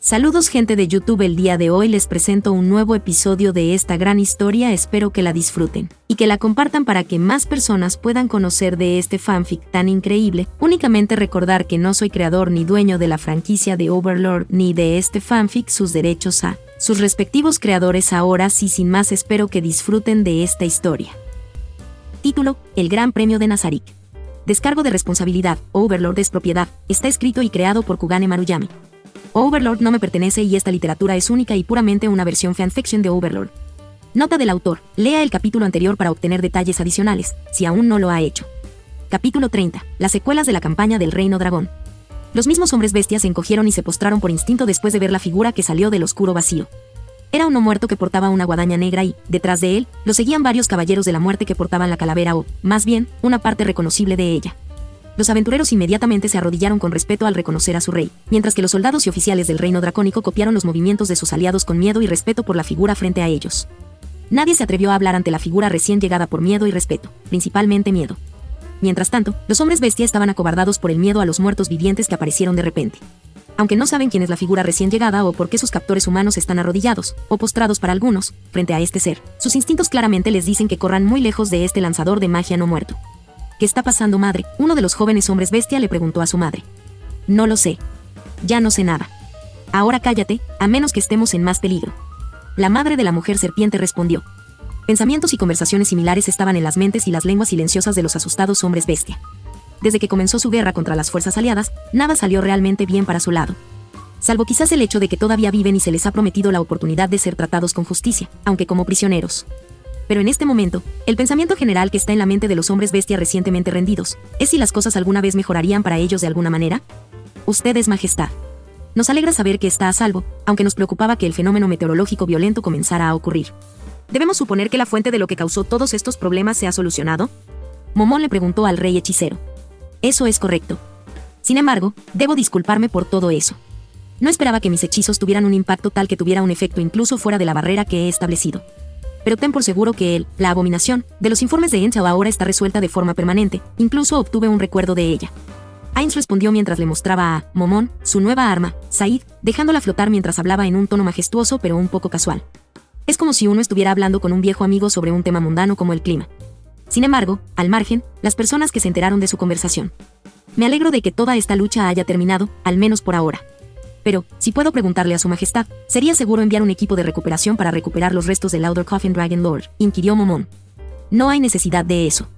Saludos gente de YouTube, el día de hoy les presento un nuevo episodio de esta gran historia, espero que la disfruten y que la compartan para que más personas puedan conocer de este fanfic tan increíble. Únicamente recordar que no soy creador ni dueño de la franquicia de Overlord ni de este fanfic, sus derechos a sus respectivos creadores. Ahora sí, sin más, espero que disfruten de esta historia. Título: El Gran Premio de Nazarick. Descargo de responsabilidad, Overlord es propiedad, está escrito y creado por Kugane Maruyami. Overlord no me pertenece y esta literatura es única y puramente una versión fanfiction de Overlord. Nota del autor: lea el capítulo anterior para obtener detalles adicionales, si aún no lo ha hecho. Capítulo 30. Las secuelas de la campaña del Reino Dragón. Los mismos hombres bestias se encogieron y se postraron por instinto después de ver la figura que salió del oscuro vacío. Era uno muerto que portaba una guadaña negra y, detrás de él, lo seguían varios caballeros de la muerte que portaban la calavera o, más bien, una parte reconocible de ella. Los aventureros inmediatamente se arrodillaron con respeto al reconocer a su rey, mientras que los soldados y oficiales del reino dracónico copiaron los movimientos de sus aliados con miedo y respeto por la figura frente a ellos. Nadie se atrevió a hablar ante la figura recién llegada por miedo y respeto, principalmente miedo. Mientras tanto, los hombres bestia estaban acobardados por el miedo a los muertos vivientes que aparecieron de repente. Aunque no saben quién es la figura recién llegada o por qué sus captores humanos están arrodillados, o postrados para algunos, frente a este ser, sus instintos claramente les dicen que corran muy lejos de este lanzador de magia no muerto. ¿Qué está pasando, madre?, uno de los jóvenes hombres bestia le preguntó a su madre. No lo sé. Ya no sé nada. Ahora cállate, a menos que estemos en más peligro. La madre de la mujer serpiente respondió. Pensamientos y conversaciones similares estaban en las mentes y las lenguas silenciosas de los asustados hombres bestia. Desde que comenzó su guerra contra las fuerzas aliadas, nada salió realmente bien para su lado. Salvo quizás el hecho de que todavía viven y se les ha prometido la oportunidad de ser tratados con justicia, aunque como prisioneros. Pero en este momento, el pensamiento general que está en la mente de los hombres bestia recientemente rendidos, es si las cosas alguna vez mejorarían para ellos de alguna manera. Ustedes, Majestad. Nos alegra saber que está a salvo, aunque nos preocupaba que el fenómeno meteorológico violento comenzara a ocurrir. ¿Debemos suponer que la fuente de lo que causó todos estos problemas se ha solucionado? Momón le preguntó al rey hechicero. Eso es correcto. Sin embargo, debo disculparme por todo eso. No esperaba que mis hechizos tuvieran un impacto tal que tuviera un efecto incluso fuera de la barrera que he establecido. Pero ten por seguro que la abominación, de los informes de Enchao ahora está resuelta de forma permanente, incluso obtuve un recuerdo de ella. Ainz respondió mientras le mostraba a Momón su nueva arma, Said, dejándola flotar mientras hablaba en un tono majestuoso pero un poco casual. Es como si uno estuviera hablando con un viejo amigo sobre un tema mundano como el clima. Sin embargo, al margen, las personas que se enteraron de su conversación. Me alegro de que toda esta lucha haya terminado, al menos por ahora. Pero, si puedo preguntarle a su majestad, ¿sería seguro enviar un equipo de recuperación para recuperar los restos del Outer Coffin Dragon Lord?, inquirió Momón. No hay necesidad de eso.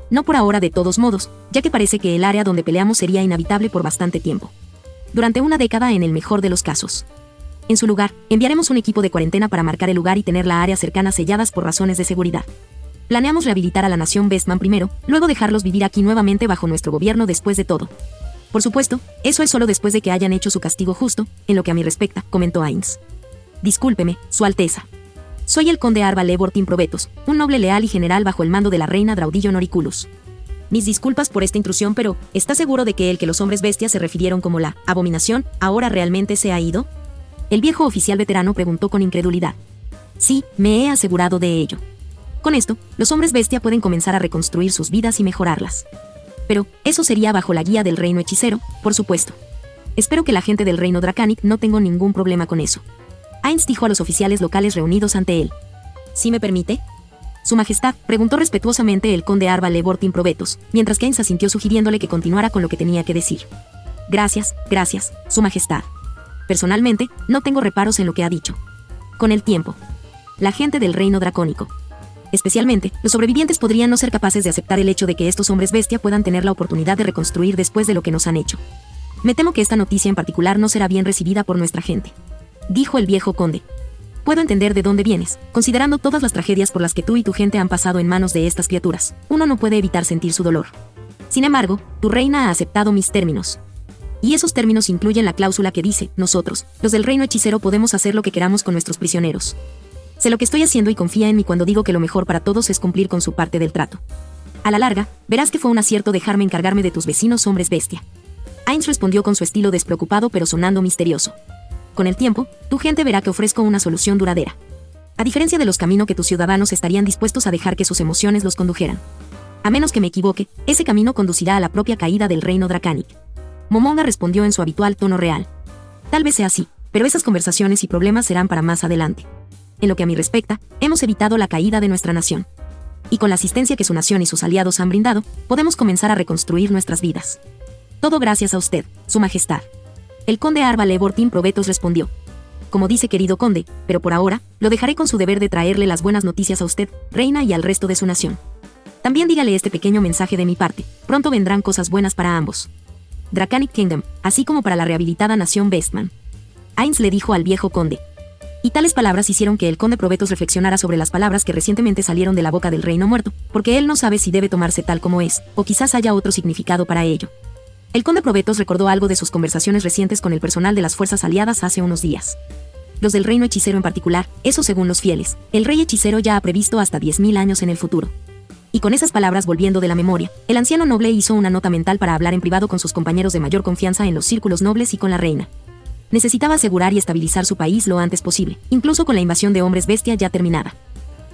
No por ahora, de todos modos, ya que parece que el área donde peleamos sería inhabitable por bastante tiempo. Durante una década en el mejor de los casos. En su lugar, enviaremos un equipo de cuarentena para marcar el lugar y tener la área cercana selladas por razones de seguridad. Planeamos rehabilitar a la nación Bestman primero, luego dejarlos vivir aquí nuevamente bajo nuestro gobierno después de todo. Por supuesto, eso es solo después de que hayan hecho su castigo justo, en lo que a mí respecta, comentó Ainz. Discúlpeme, Su Alteza. Soy el conde Arva Levortin Probetos, un noble leal y general bajo el mando de la reina Draudillo Noriculus. Mis disculpas por esta intrusión, pero ¿está seguro de que el que los hombres bestias se refirieron como la abominación ahora realmente se ha ido? El viejo oficial veterano preguntó con incredulidad. Sí, me he asegurado de ello. Con esto, los hombres bestia pueden comenzar a reconstruir sus vidas y mejorarlas. Pero, eso sería bajo la guía del reino hechicero, por supuesto. Espero que la gente del reino Dracanic no tenga ningún problema con eso. Ainz dijo a los oficiales locales reunidos ante él. ¿Sí me permite? Su majestad, preguntó respetuosamente el conde Arva Levortin Probetos, mientras que Ainz asintió sugiriéndole que continuara con lo que tenía que decir. Gracias, su majestad. Personalmente, no tengo reparos en lo que ha dicho. Con el tiempo, la gente del reino dracónico, especialmente, los sobrevivientes podrían no ser capaces de aceptar el hecho de que estos hombres bestia puedan tener la oportunidad de reconstruir después de lo que nos han hecho. Me temo que esta noticia en particular no será bien recibida por nuestra gente, dijo el viejo conde. Puedo entender de dónde vienes, considerando todas las tragedias por las que tú y tu gente han pasado en manos de estas criaturas. Uno no puede evitar sentir su dolor. Sin embargo, tu reina ha aceptado mis términos. Y esos términos incluyen la cláusula que dice, nosotros, los del reino hechicero, podemos hacer lo que queramos con nuestros prisioneros. Sé lo que estoy haciendo y confía en mí cuando digo que lo mejor para todos es cumplir con su parte del trato. A la larga, verás que fue un acierto dejarme encargarme de tus vecinos hombres bestia. Ainz respondió con su estilo despreocupado pero sonando misterioso. Con el tiempo, tu gente verá que ofrezco una solución duradera. A diferencia de los caminos que tus ciudadanos estarían dispuestos a dejar que sus emociones los condujeran. A menos que me equivoque, ese camino conducirá a la propia caída del reino Dracanic. Momonga respondió en su habitual tono real. Tal vez sea así, Pero esas conversaciones y problemas serán para más adelante. En lo que a mí respecta, hemos evitado la caída de nuestra nación. Y con la asistencia que su nación y sus aliados han brindado, podemos comenzar a reconstruir nuestras vidas. Todo gracias a usted, Su Majestad. El conde Arva Levortin Probetos respondió. Como dice, querido conde, pero por ahora, lo dejaré con su deber de traerle las buenas noticias a usted, reina, y al resto de su nación. También dígale este pequeño mensaje de mi parte: pronto vendrán cosas buenas para ambos. Dracanic Kingdom, así como para la rehabilitada nación Bestman. Ainz le dijo al viejo conde. Y tales palabras hicieron que el conde Probetos reflexionara sobre las palabras que recientemente salieron de la boca del reino muerto, porque él no sabe si debe tomarse tal como es, o quizás haya otro significado para ello. El conde Probetos recordó algo de sus conversaciones recientes con el personal de las fuerzas aliadas hace unos días. Los del reino hechicero en particular, eso según los fieles, el rey hechicero ya ha previsto hasta 10.000 años en el futuro. Y con esas palabras volviendo de la memoria, el anciano noble hizo una nota mental para hablar en privado con sus compañeros de mayor confianza en los círculos nobles y con la reina. Necesitaba asegurar y estabilizar su país lo antes posible, incluso con la invasión de hombres bestia ya terminada.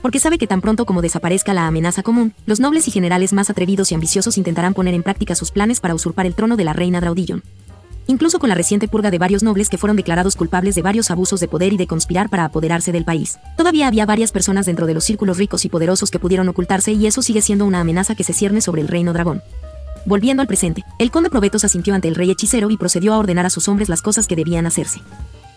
Porque sabe que tan pronto como desaparezca la amenaza común, los nobles y generales más atrevidos y ambiciosos intentarán poner en práctica sus planes para usurpar el trono de la reina Draudillon. Incluso con la reciente purga de varios nobles que fueron declarados culpables de varios abusos de poder y de conspirar para apoderarse del país, todavía había varias personas dentro de los círculos ricos y poderosos que pudieron ocultarse, y eso sigue siendo una amenaza que se cierne sobre el reino dragón. Volviendo al presente, el conde Probetos asintió ante el rey hechicero y procedió a ordenar a sus hombres las cosas que debían hacerse.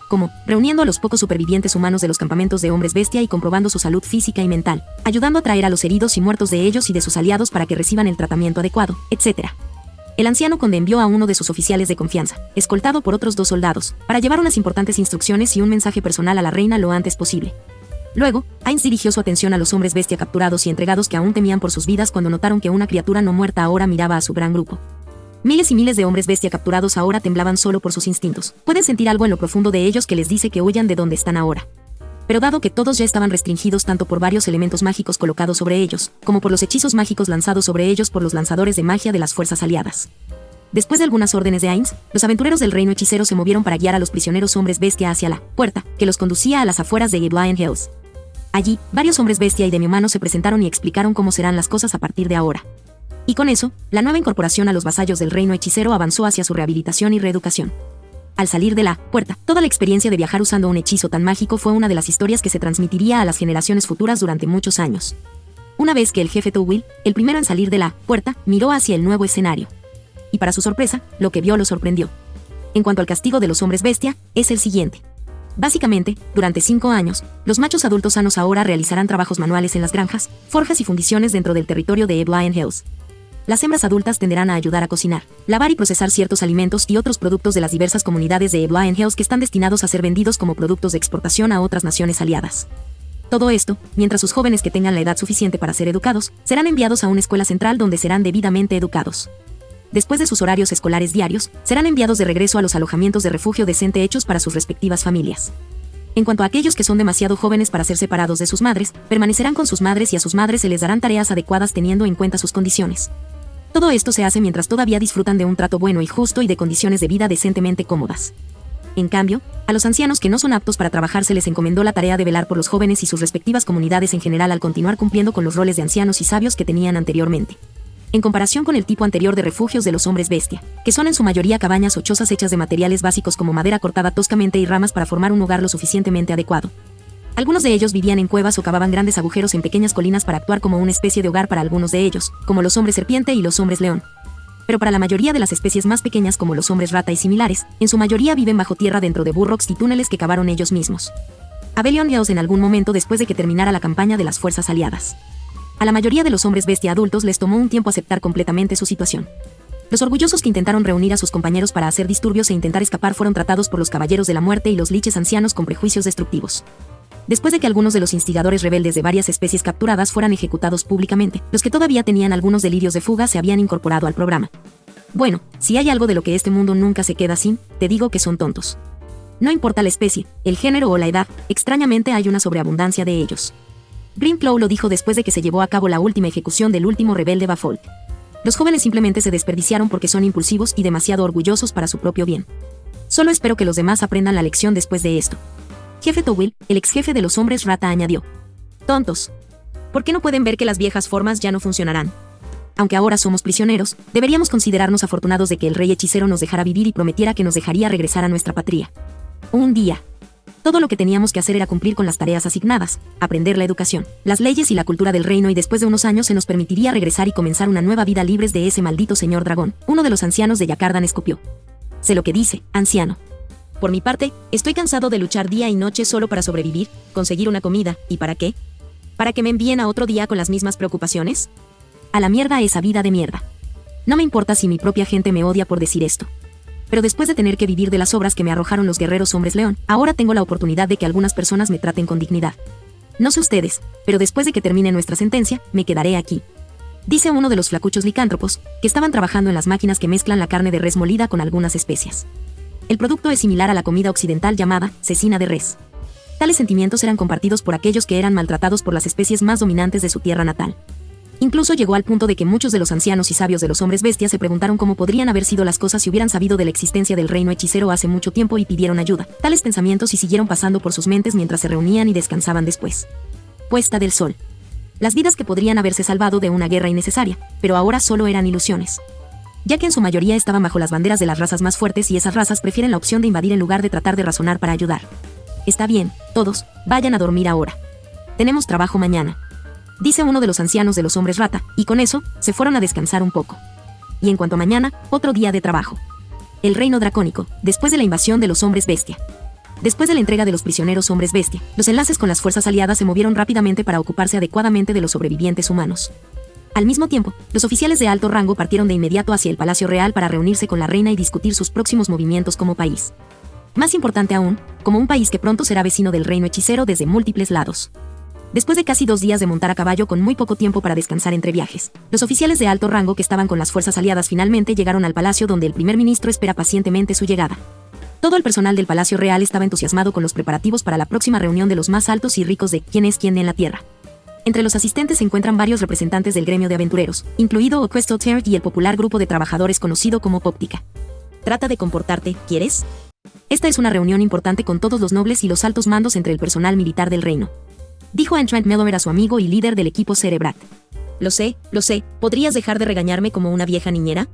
Como, reuniendo a los pocos supervivientes humanos de los campamentos de hombres bestia y comprobando su salud física y mental, ayudando a traer a los heridos y muertos de ellos y de sus aliados para que reciban el tratamiento adecuado, etc. El anciano conde envió a uno de sus oficiales de confianza, escoltado por otros 2 soldados, para llevar unas importantes instrucciones y un mensaje personal a la reina lo antes posible. Luego, Ainz dirigió su atención a los hombres bestia capturados y entregados que aún temían por sus vidas cuando notaron que una criatura no muerta ahora miraba a su gran grupo. Miles y miles de hombres bestia capturados ahora temblaban solo por sus instintos. Pueden sentir algo en lo profundo de ellos que les dice que huyan de donde están ahora. Pero dado que todos ya estaban restringidos tanto por varios elementos mágicos colocados sobre ellos, como por los hechizos mágicos lanzados sobre ellos por los lanzadores de magia de las fuerzas aliadas. Después de algunas órdenes de Ainz, los aventureros del reino hechicero se movieron para guiar a los prisioneros hombres bestia hacia la puerta, que los conducía a las afueras de Giblion Hills. Allí, varios hombres bestia y demi-humanos se presentaron y explicaron cómo serán las cosas a partir de ahora. Y con eso, la nueva incorporación a los vasallos del reino hechicero avanzó hacia su rehabilitación y reeducación. Al salir de la puerta, toda la experiencia de viajar usando un hechizo tan mágico fue una de las historias que se transmitiría a las generaciones futuras durante muchos años. Una vez que el jefe Towil, el primero en salir de la puerta, miró hacia el nuevo escenario. Y para su sorpresa, lo que vio lo sorprendió. En cuanto al castigo de los hombres bestia, es el siguiente. Básicamente, durante 5 años, los machos adultos sanos ahora realizarán trabajos manuales en las granjas, forjas y fundiciones dentro del territorio de Giblion Hills. Las hembras adultas tenderán a ayudar a cocinar, lavar y procesar ciertos alimentos y otros productos de las diversas comunidades de Giblion Hills que están destinados a ser vendidos como productos de exportación a otras naciones aliadas. Todo esto, mientras sus jóvenes que tengan la edad suficiente para ser educados, serán enviados a una escuela central donde serán debidamente educados. Después de sus horarios escolares diarios, serán enviados de regreso a los alojamientos de refugio decente hechos para sus respectivas familias. En cuanto a aquellos que son demasiado jóvenes para ser separados de sus madres, permanecerán con sus madres y a sus madres se les darán tareas adecuadas teniendo en cuenta sus condiciones. Todo esto se hace mientras todavía disfrutan de un trato bueno y justo y de condiciones de vida decentemente cómodas. En cambio, a los ancianos que no son aptos para trabajar se les encomendó la tarea de velar por los jóvenes y sus respectivas comunidades en general al continuar cumpliendo con los roles de ancianos y sabios que tenían anteriormente. En comparación con el tipo anterior de refugios de los hombres bestia, que son en su mayoría cabañas o chozas hechas de materiales básicos como madera cortada toscamente y ramas para formar un hogar lo suficientemente adecuado. Algunos de ellos vivían en cuevas o cavaban grandes agujeros en pequeñas colinas para actuar como una especie de hogar para algunos de ellos, como los hombres serpiente y los hombres león. Pero para la mayoría de las especies más pequeñas como los hombres rata y similares, en su mayoría viven bajo tierra dentro de burrocks y túneles que cavaron ellos mismos. A Giblion Hills en algún momento después de que terminara la campaña de las fuerzas aliadas. A la mayoría de los hombres bestia adultos les tomó un tiempo aceptar completamente su situación. Los orgullosos que intentaron reunir a sus compañeros para hacer disturbios e intentar escapar fueron tratados por los caballeros de la muerte y los liches ancianos con prejuicios destructivos. Después de que algunos de los instigadores rebeldes de varias especies capturadas fueran ejecutados públicamente, los que todavía tenían algunos delirios de fuga se habían incorporado al programa. Bueno, si hay algo de lo que este mundo nunca se queda sin, te digo que son tontos. No importa la especie, el género o la edad, extrañamente hay una sobreabundancia de ellos. Grimclaw lo dijo después de que se llevó a cabo la última ejecución del último rebelde Bafold. Los jóvenes simplemente se desperdiciaron porque son impulsivos y demasiado orgullosos para su propio bien. Solo espero que los demás aprendan la lección después de esto. Jefe Towil, el ex jefe de los hombres rata, añadió. Tontos. ¿Por qué no pueden ver que las viejas formas ya no funcionarán? Aunque ahora somos prisioneros, deberíamos considerarnos afortunados de que el rey hechicero nos dejara vivir y prometiera que nos dejaría regresar a nuestra patria. Un día. Todo lo que teníamos que hacer era cumplir con las tareas asignadas, aprender la educación, las leyes y la cultura del reino, y después de unos años se nos permitiría regresar y comenzar una nueva vida libres de ese maldito señor dragón. Uno de los ancianos de Yacardan escupió. Sé lo que dice, anciano. Por mi parte, estoy cansado de luchar día y noche solo para sobrevivir, conseguir una comida, ¿y para qué? ¿Para que me envíen a otro día con las mismas preocupaciones? A la mierda esa vida de mierda. No me importa si mi propia gente me odia por decir esto. Pero después de tener que vivir de las obras que me arrojaron los guerreros hombres león, ahora tengo la oportunidad de que algunas personas me traten con dignidad. No sé ustedes, pero después de que termine nuestra sentencia, me quedaré aquí. Dice uno de los flacuchos licántropos, que estaban trabajando en las máquinas que mezclan la carne de res molida con algunas especias. El producto es similar a la comida occidental llamada cecina de res. Tales sentimientos eran compartidos por aquellos que eran maltratados por las especies más dominantes de su tierra natal. Incluso llegó al punto de que muchos de los ancianos y sabios de los hombres bestias se preguntaron cómo podrían haber sido las cosas si hubieran sabido de la existencia del reino hechicero hace mucho tiempo y pidieron ayuda. Tales pensamientos y siguieron pasando por sus mentes mientras se reunían y descansaban después. Puesta del sol. Las vidas que podrían haberse salvado de una guerra innecesaria, pero ahora solo eran ilusiones. Ya que en su mayoría estaban bajo las banderas de las razas más fuertes y esas razas prefieren la opción de invadir en lugar de tratar de razonar para ayudar. Está bien, todos, vayan a dormir ahora. Tenemos trabajo mañana. Dice uno de los ancianos de los hombres rata, y con eso, se fueron a descansar un poco. Y en cuanto a mañana, otro día de trabajo. El reino dracónico, después de la invasión de los hombres bestia. Después de la entrega de los prisioneros hombres bestia, los enlaces con las fuerzas aliadas se movieron rápidamente para ocuparse adecuadamente de los sobrevivientes humanos. Al mismo tiempo, los oficiales de alto rango partieron de inmediato hacia el Palacio Real para reunirse con la reina y discutir sus próximos movimientos como país. Más importante aún, como un país que pronto será vecino del reino hechicero desde múltiples lados. Después de casi 2 días de montar a caballo con muy poco tiempo para descansar entre viajes, los oficiales de alto rango que estaban con las fuerzas aliadas finalmente llegaron al palacio donde el primer ministro espera pacientemente su llegada. Todo el personal del Palacio Real estaba entusiasmado con los preparativos para la próxima reunión de los más altos y ricos de quién es quién en la tierra. Entre los asistentes se encuentran varios representantes del gremio de aventureros, incluido Oquesto Tert y el popular grupo de trabajadores conocido como Póptica. Trata de comportarte, ¿quieres? Esta es una reunión importante con todos los nobles y los altos mandos entre el personal militar del reino. Dijo Entrant Melover a su amigo y líder del equipo Cerebrat. Lo sé, ¿podrías dejar de regañarme como una vieja niñera?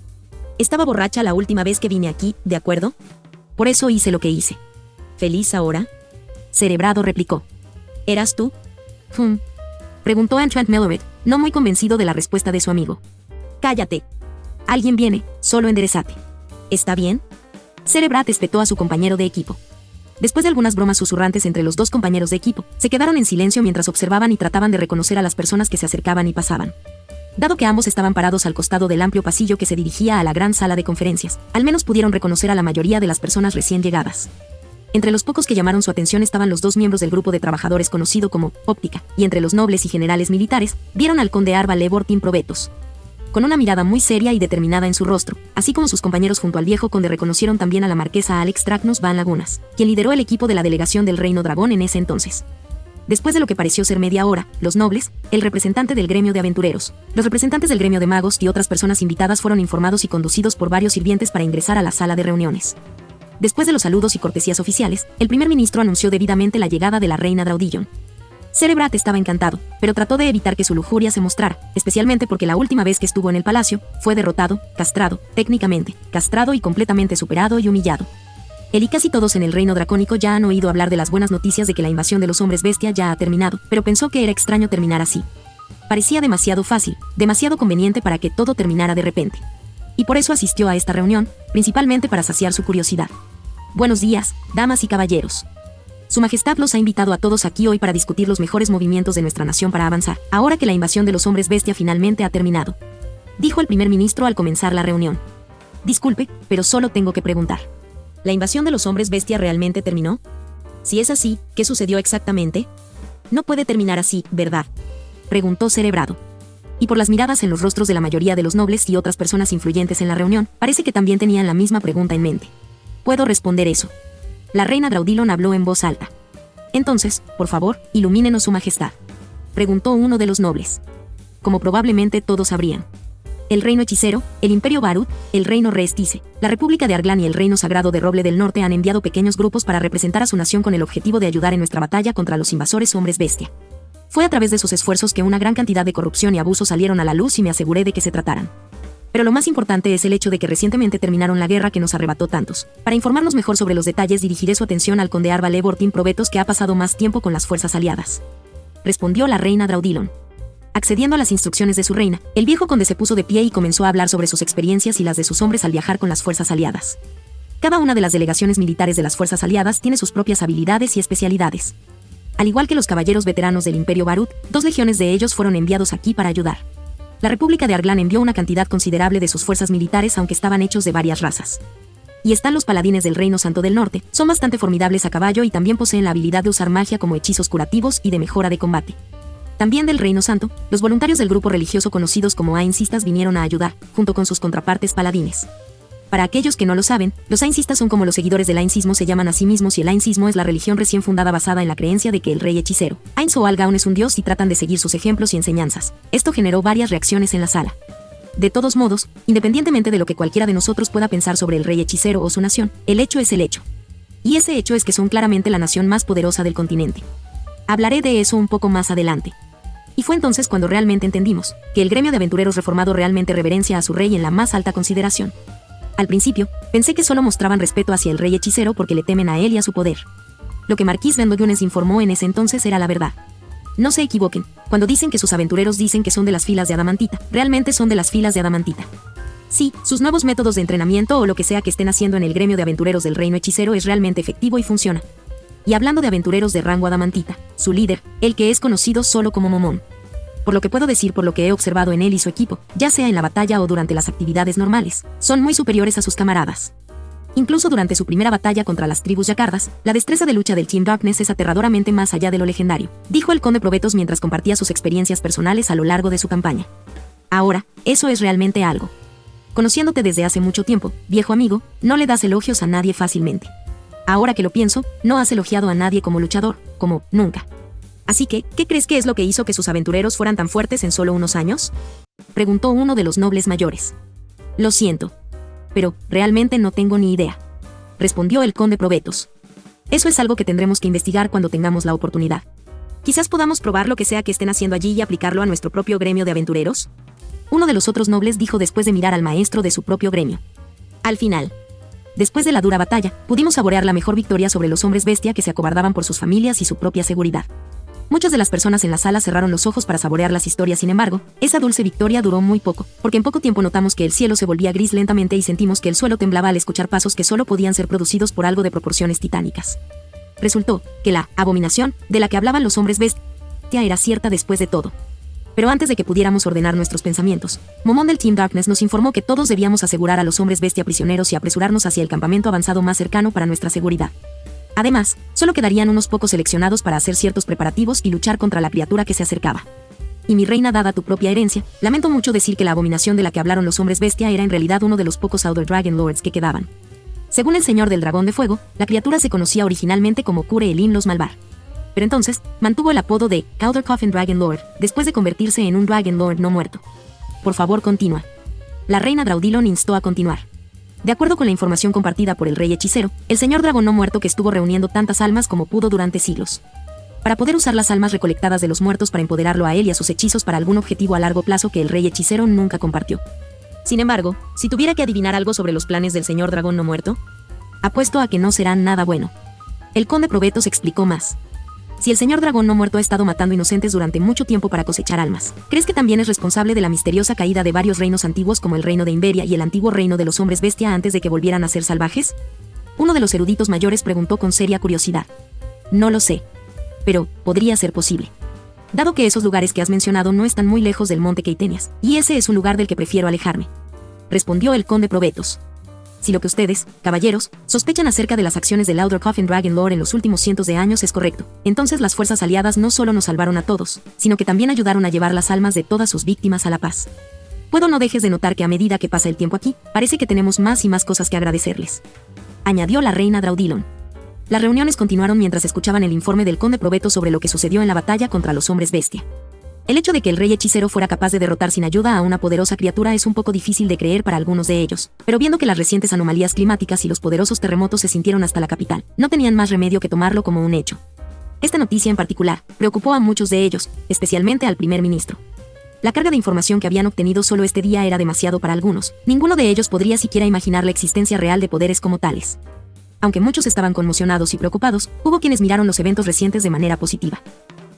Estaba borracha la última vez que vine aquí, ¿de acuerdo? Por eso hice lo que hice. ¿Feliz ahora? Cerebrado replicó. ¿Eras tú? Preguntó Entrant Melover, no muy convencido de la respuesta de su amigo. Cállate. Alguien viene, solo enderezate. ¿Está bien? Cerebrat espetó a su compañero de equipo. Después de algunas bromas susurrantes entre los dos compañeros de equipo, se quedaron en silencio mientras observaban y trataban de reconocer a las personas que se acercaban y pasaban. Dado que ambos estaban parados al costado del amplio pasillo que se dirigía a la gran sala de conferencias, al menos pudieron reconocer a la mayoría de las personas recién llegadas. Entre los pocos que llamaron su atención estaban los 2 miembros del grupo de trabajadores conocido como Óptica, y entre los nobles y generales militares, vieron al conde Arva Levortin Probetus. Con una mirada muy seria y determinada en su rostro, así como sus compañeros junto al viejo conde reconocieron también a la marquesa Alex Tracnus Van Lagunas, quien lideró el equipo de la delegación del Reino Dragón en ese entonces. Después de lo que pareció ser media hora, los nobles, el representante del gremio de aventureros, los representantes del gremio de magos y otras personas invitadas fueron informados y conducidos por varios sirvientes para ingresar a la sala de reuniones. Después de los saludos y cortesías oficiales, el primer ministro anunció debidamente la llegada de la reina Draudillon. Cerebrat estaba encantado, pero trató de evitar que su lujuria se mostrara, especialmente porque la última vez que estuvo en el palacio, fue derrotado, castrado, técnicamente, castrado y completamente superado y humillado. Él y casi todos en el reino dracónico ya han oído hablar de las buenas noticias de que la invasión de los hombres bestia ya ha terminado, pero pensó que era extraño terminar así. Parecía demasiado fácil, demasiado conveniente para que todo terminara de repente. Y por eso asistió a esta reunión, principalmente para saciar su curiosidad. Buenos días, damas y caballeros. Su Majestad los ha invitado a todos aquí hoy para discutir los mejores movimientos de nuestra nación para avanzar, ahora que la invasión de los hombres bestia finalmente ha terminado. Dijo el primer ministro al comenzar la reunión. Disculpe, pero solo tengo que preguntar. ¿La invasión de los hombres bestia realmente terminó? Si es así, ¿qué sucedió exactamente? No puede terminar así, ¿verdad? Preguntó Cerebrado. Y por las miradas en los rostros de la mayoría de los nobles y otras personas influyentes en la reunión, parece que también tenían la misma pregunta en mente. Puedo responder eso. La reina Draudillon habló en voz alta. Entonces, por favor, ilumínenos su majestad. Preguntó uno de los nobles. Como probablemente todos sabrían. El reino hechicero, el imperio Barut, el reino Reestice, la república de Arglan y el reino sagrado de Roble del Norte han enviado pequeños grupos para representar a su nación con el objetivo de ayudar en nuestra batalla contra los invasores hombres bestia. Fue a través de sus esfuerzos que una gran cantidad de corrupción y abuso salieron a la luz y me aseguré de que se trataran. Pero lo más importante es el hecho de que recientemente terminaron la guerra que nos arrebató tantos. Para informarnos mejor sobre los detalles dirigiré su atención al conde Arva Levortin Probetos, que ha pasado más tiempo con las fuerzas aliadas. Respondió la reina Draudilon. Accediendo a las instrucciones de su reina, el viejo conde se puso de pie y comenzó a hablar sobre sus experiencias y las de sus hombres al viajar con las fuerzas aliadas. Cada una de las delegaciones militares de las fuerzas aliadas tiene sus propias habilidades y especialidades. Al igual que los caballeros veteranos del Imperio Barut, 2 legiones de ellos fueron enviados aquí para ayudar. La República de Arglan envió una cantidad considerable de sus fuerzas militares, aunque estaban hechos de varias razas. Y están los paladines del Reino Santo del Norte, son bastante formidables a caballo y también poseen la habilidad de usar magia como hechizos curativos y de mejora de combate. También del Reino Santo, los voluntarios del grupo religioso conocidos como Aincistas vinieron a ayudar, junto con sus contrapartes paladines. Para aquellos que no lo saben, los Aincistas son como los seguidores del Aincismo se llaman a sí mismos, y el Aincismo es la religión recién fundada basada en la creencia de que el rey hechicero, Ainz o Algaun, es un dios y tratan de seguir sus ejemplos y enseñanzas. Esto generó varias reacciones en la sala. De todos modos, independientemente de lo que cualquiera de nosotros pueda pensar sobre el rey hechicero o su nación, el hecho es el hecho. Y ese hecho es que son claramente la nación más poderosa del continente. Hablaré de eso un poco más adelante. Y fue entonces cuando realmente entendimos que el gremio de aventureros reformado realmente reverencia a su rey en la más alta consideración. Al principio, pensé que solo mostraban respeto hacia el rey hechicero porque le temen a él y a su poder. Lo que Marquis Vendoyunes informó en ese entonces era la verdad. No se equivoquen, cuando dicen que sus aventureros dicen que son de las filas de Adamantita, realmente son de las filas de Adamantita. Sí, sus nuevos métodos de entrenamiento o lo que sea que estén haciendo en el gremio de aventureros del reino hechicero es realmente efectivo y funciona. Y hablando de aventureros de rango Adamantita, su líder, el que es conocido solo como Momón. Por lo que puedo decir por lo que he observado en él y su equipo, ya sea en la batalla o durante las actividades normales, son muy superiores a sus camaradas. Incluso durante su primera batalla contra las tribus yacardas, la destreza de lucha del Team Darkness es aterradoramente más allá de lo legendario, dijo el conde Probetos mientras compartía sus experiencias personales a lo largo de su campaña. Ahora, eso es realmente algo. Conociéndote desde hace mucho tiempo, viejo amigo, no le das elogios a nadie fácilmente. Ahora que lo pienso, no has elogiado a nadie como luchador, como nunca. Así que, ¿qué crees que es lo que hizo que sus aventureros fueran tan fuertes en solo unos años? Preguntó uno de los nobles mayores. Lo siento. Pero, realmente no tengo ni idea. Respondió el conde Probetos. Eso es algo que tendremos que investigar cuando tengamos la oportunidad. Quizás podamos probar lo que sea que estén haciendo allí y aplicarlo a nuestro propio gremio de aventureros. Uno de los otros nobles dijo después de mirar al maestro de su propio gremio. Al final, después de la dura batalla, pudimos saborear la mejor victoria sobre los hombres bestia que se acobardaban por sus familias y su propia seguridad. Muchas de las personas en la sala cerraron los ojos para saborear las historias. Sin embargo, esa dulce victoria duró muy poco, porque en poco tiempo notamos que el cielo se volvía gris lentamente y sentimos que el suelo temblaba al escuchar pasos que solo podían ser producidos por algo de proporciones titánicas. Resultó que la abominación de la que hablaban los hombres bestia era cierta después de todo. Pero antes de que pudiéramos ordenar nuestros pensamientos, Momón del Team Darkness nos informó que todos debíamos asegurar a los hombres bestia prisioneros y apresurarnos hacia el campamento avanzado más cercano para nuestra seguridad. Además, solo quedarían unos pocos seleccionados para hacer ciertos preparativos y luchar contra la criatura que se acercaba. Y mi reina, dada tu propia herencia, lamento mucho decir que la abominación de la que hablaron los hombres bestia era en realidad uno de los pocos Outer Dragon Lords que quedaban. Según el señor del dragón de fuego, la criatura se conocía originalmente como Cure Elin los Malvar. Pero entonces, mantuvo el apodo de Cawdor Coffin Dragon Lord, después de convertirse en un Dragon Lord no muerto. Por favor, continúa. La reina Draudilon instó a continuar. De acuerdo con la información compartida por el rey hechicero, el señor dragón no muerto que estuvo reuniendo tantas almas como pudo durante siglos. Para poder usar las almas recolectadas de los muertos para empoderarlo a él y a sus hechizos para algún objetivo a largo plazo que el rey hechicero nunca compartió. Sin embargo, si tuviera que adivinar algo sobre los planes del señor dragón no muerto, apuesto a que no serán nada bueno. El conde Probetos explicó más. Si el señor dragón no muerto ha estado matando inocentes durante mucho tiempo para cosechar almas, ¿crees que también es responsable de la misteriosa caída de varios reinos antiguos como el reino de Inveria y el antiguo reino de los hombres bestia antes de que volvieran a ser salvajes? Uno de los eruditos mayores preguntó con seria curiosidad. No lo sé. Pero, podría ser posible. Dado que esos lugares que has mencionado no están muy lejos del monte Keitenias, y ese es un lugar del que prefiero alejarme. Respondió el conde Probetos. Si lo que ustedes, caballeros, sospechan acerca de las acciones del Outer Coffin Dragon Lord en los últimos cientos de años es correcto, entonces las fuerzas aliadas no solo nos salvaron a todos, sino que también ayudaron a llevar las almas de todas sus víctimas a la paz. Puedo no dejes de notar que a medida que pasa el tiempo aquí, parece que tenemos más y más cosas que agradecerles. Añadió la reina Draudilon. Las reuniones continuaron mientras escuchaban el informe del conde Probetos sobre lo que sucedió en la batalla contra los hombres bestia. El hecho de que el rey hechicero fuera capaz de derrotar sin ayuda a una poderosa criatura es un poco difícil de creer para algunos de ellos, pero viendo que las recientes anomalías climáticas y los poderosos terremotos se sintieron hasta la capital, no tenían más remedio que tomarlo como un hecho. Esta noticia en particular preocupó a muchos de ellos, especialmente al primer ministro. La carga de información que habían obtenido solo este día era demasiado para algunos. Ninguno de ellos podría siquiera imaginar la existencia real de poderes como tales. Aunque muchos estaban conmocionados y preocupados, hubo quienes miraron los eventos recientes de manera positiva.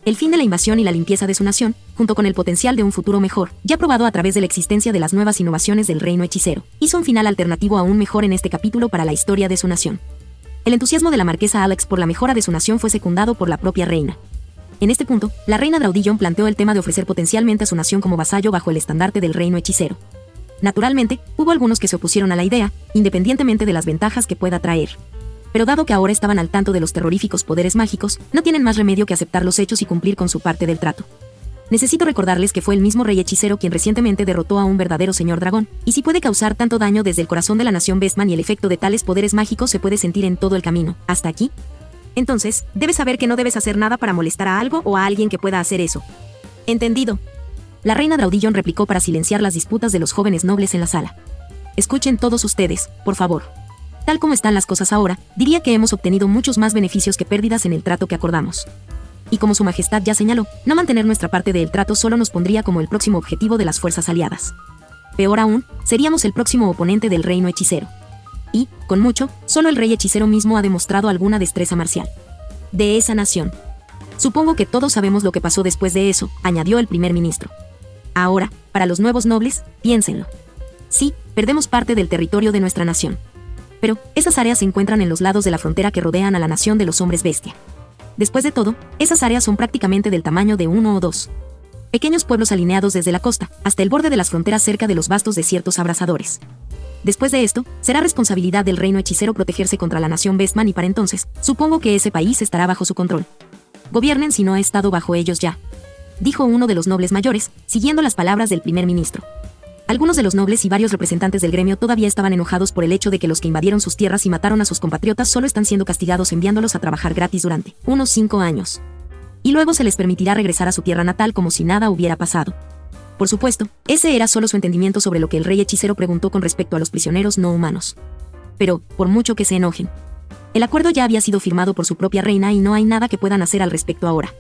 El fin de la invasión y la limpieza de su nación, junto con el potencial de un futuro mejor, ya probado a través de la existencia de las nuevas innovaciones del reino hechicero, hizo un final alternativo aún mejor en este capítulo para la historia de su nación. El entusiasmo de la marquesa Alex por la mejora de su nación fue secundado por la propia reina. En este punto, la reina Draudillon planteó el tema de ofrecer potencialmente a su nación como vasallo bajo el estandarte del reino hechicero. Naturalmente, hubo algunos que se opusieron a la idea, independientemente de las ventajas que pueda traer. Pero dado que ahora estaban al tanto de los terroríficos poderes mágicos, no tienen más remedio que aceptar los hechos y cumplir con su parte del trato. Necesito recordarles que fue el mismo rey hechicero quien recientemente derrotó a un verdadero señor dragón, y si puede causar tanto daño desde el corazón de la nación Vestman y el efecto de tales poderes mágicos se puede sentir en todo el camino, ¿hasta aquí? Entonces, debes saber que no debes hacer nada para molestar a algo o a alguien que pueda hacer eso. Entendido. La reina Draudillon replicó para silenciar las disputas de los jóvenes nobles en la sala. Escuchen todos ustedes, por favor. Tal como están las cosas ahora, diría que hemos obtenido muchos más beneficios que pérdidas en el trato que acordamos. Y como su majestad ya señaló, no mantener nuestra parte del trato solo nos pondría como el próximo objetivo de las fuerzas aliadas. Peor aún, seríamos el próximo oponente del reino hechicero. Y, con mucho, solo el rey hechicero mismo ha demostrado alguna destreza marcial. De esa nación. Supongo que todos sabemos lo que pasó después de eso, añadió el primer ministro. Ahora, para los nuevos nobles, piénsenlo. Sí, perdemos parte del territorio de nuestra nación. Pero, esas áreas se encuentran en los lados de la frontera que rodean a la nación de los hombres bestia. Después de todo, esas áreas son prácticamente del tamaño de 1 o 2 pequeños pueblos alineados desde la costa hasta el borde de las fronteras cerca de los vastos desiertos abrasadores. Después de esto, será responsabilidad del reino hechicero protegerse contra la nación Vestman y para entonces, supongo que ese país estará bajo su control. Gobiernen si no ha estado bajo ellos ya, dijo uno de los nobles mayores, siguiendo las palabras del primer ministro. Algunos de los nobles y varios representantes del gremio todavía estaban enojados por el hecho de que los que invadieron sus tierras y mataron a sus compatriotas solo están siendo castigados enviándolos a trabajar gratis durante unos 5 años. Y luego se les permitirá regresar a su tierra natal como si nada hubiera pasado. Por supuesto, ese era solo su entendimiento sobre lo que el rey hechicero preguntó con respecto a los prisioneros no humanos. Pero, por mucho que se enojen, el acuerdo ya había sido firmado por su propia reina y no hay nada que puedan hacer al respecto ahora.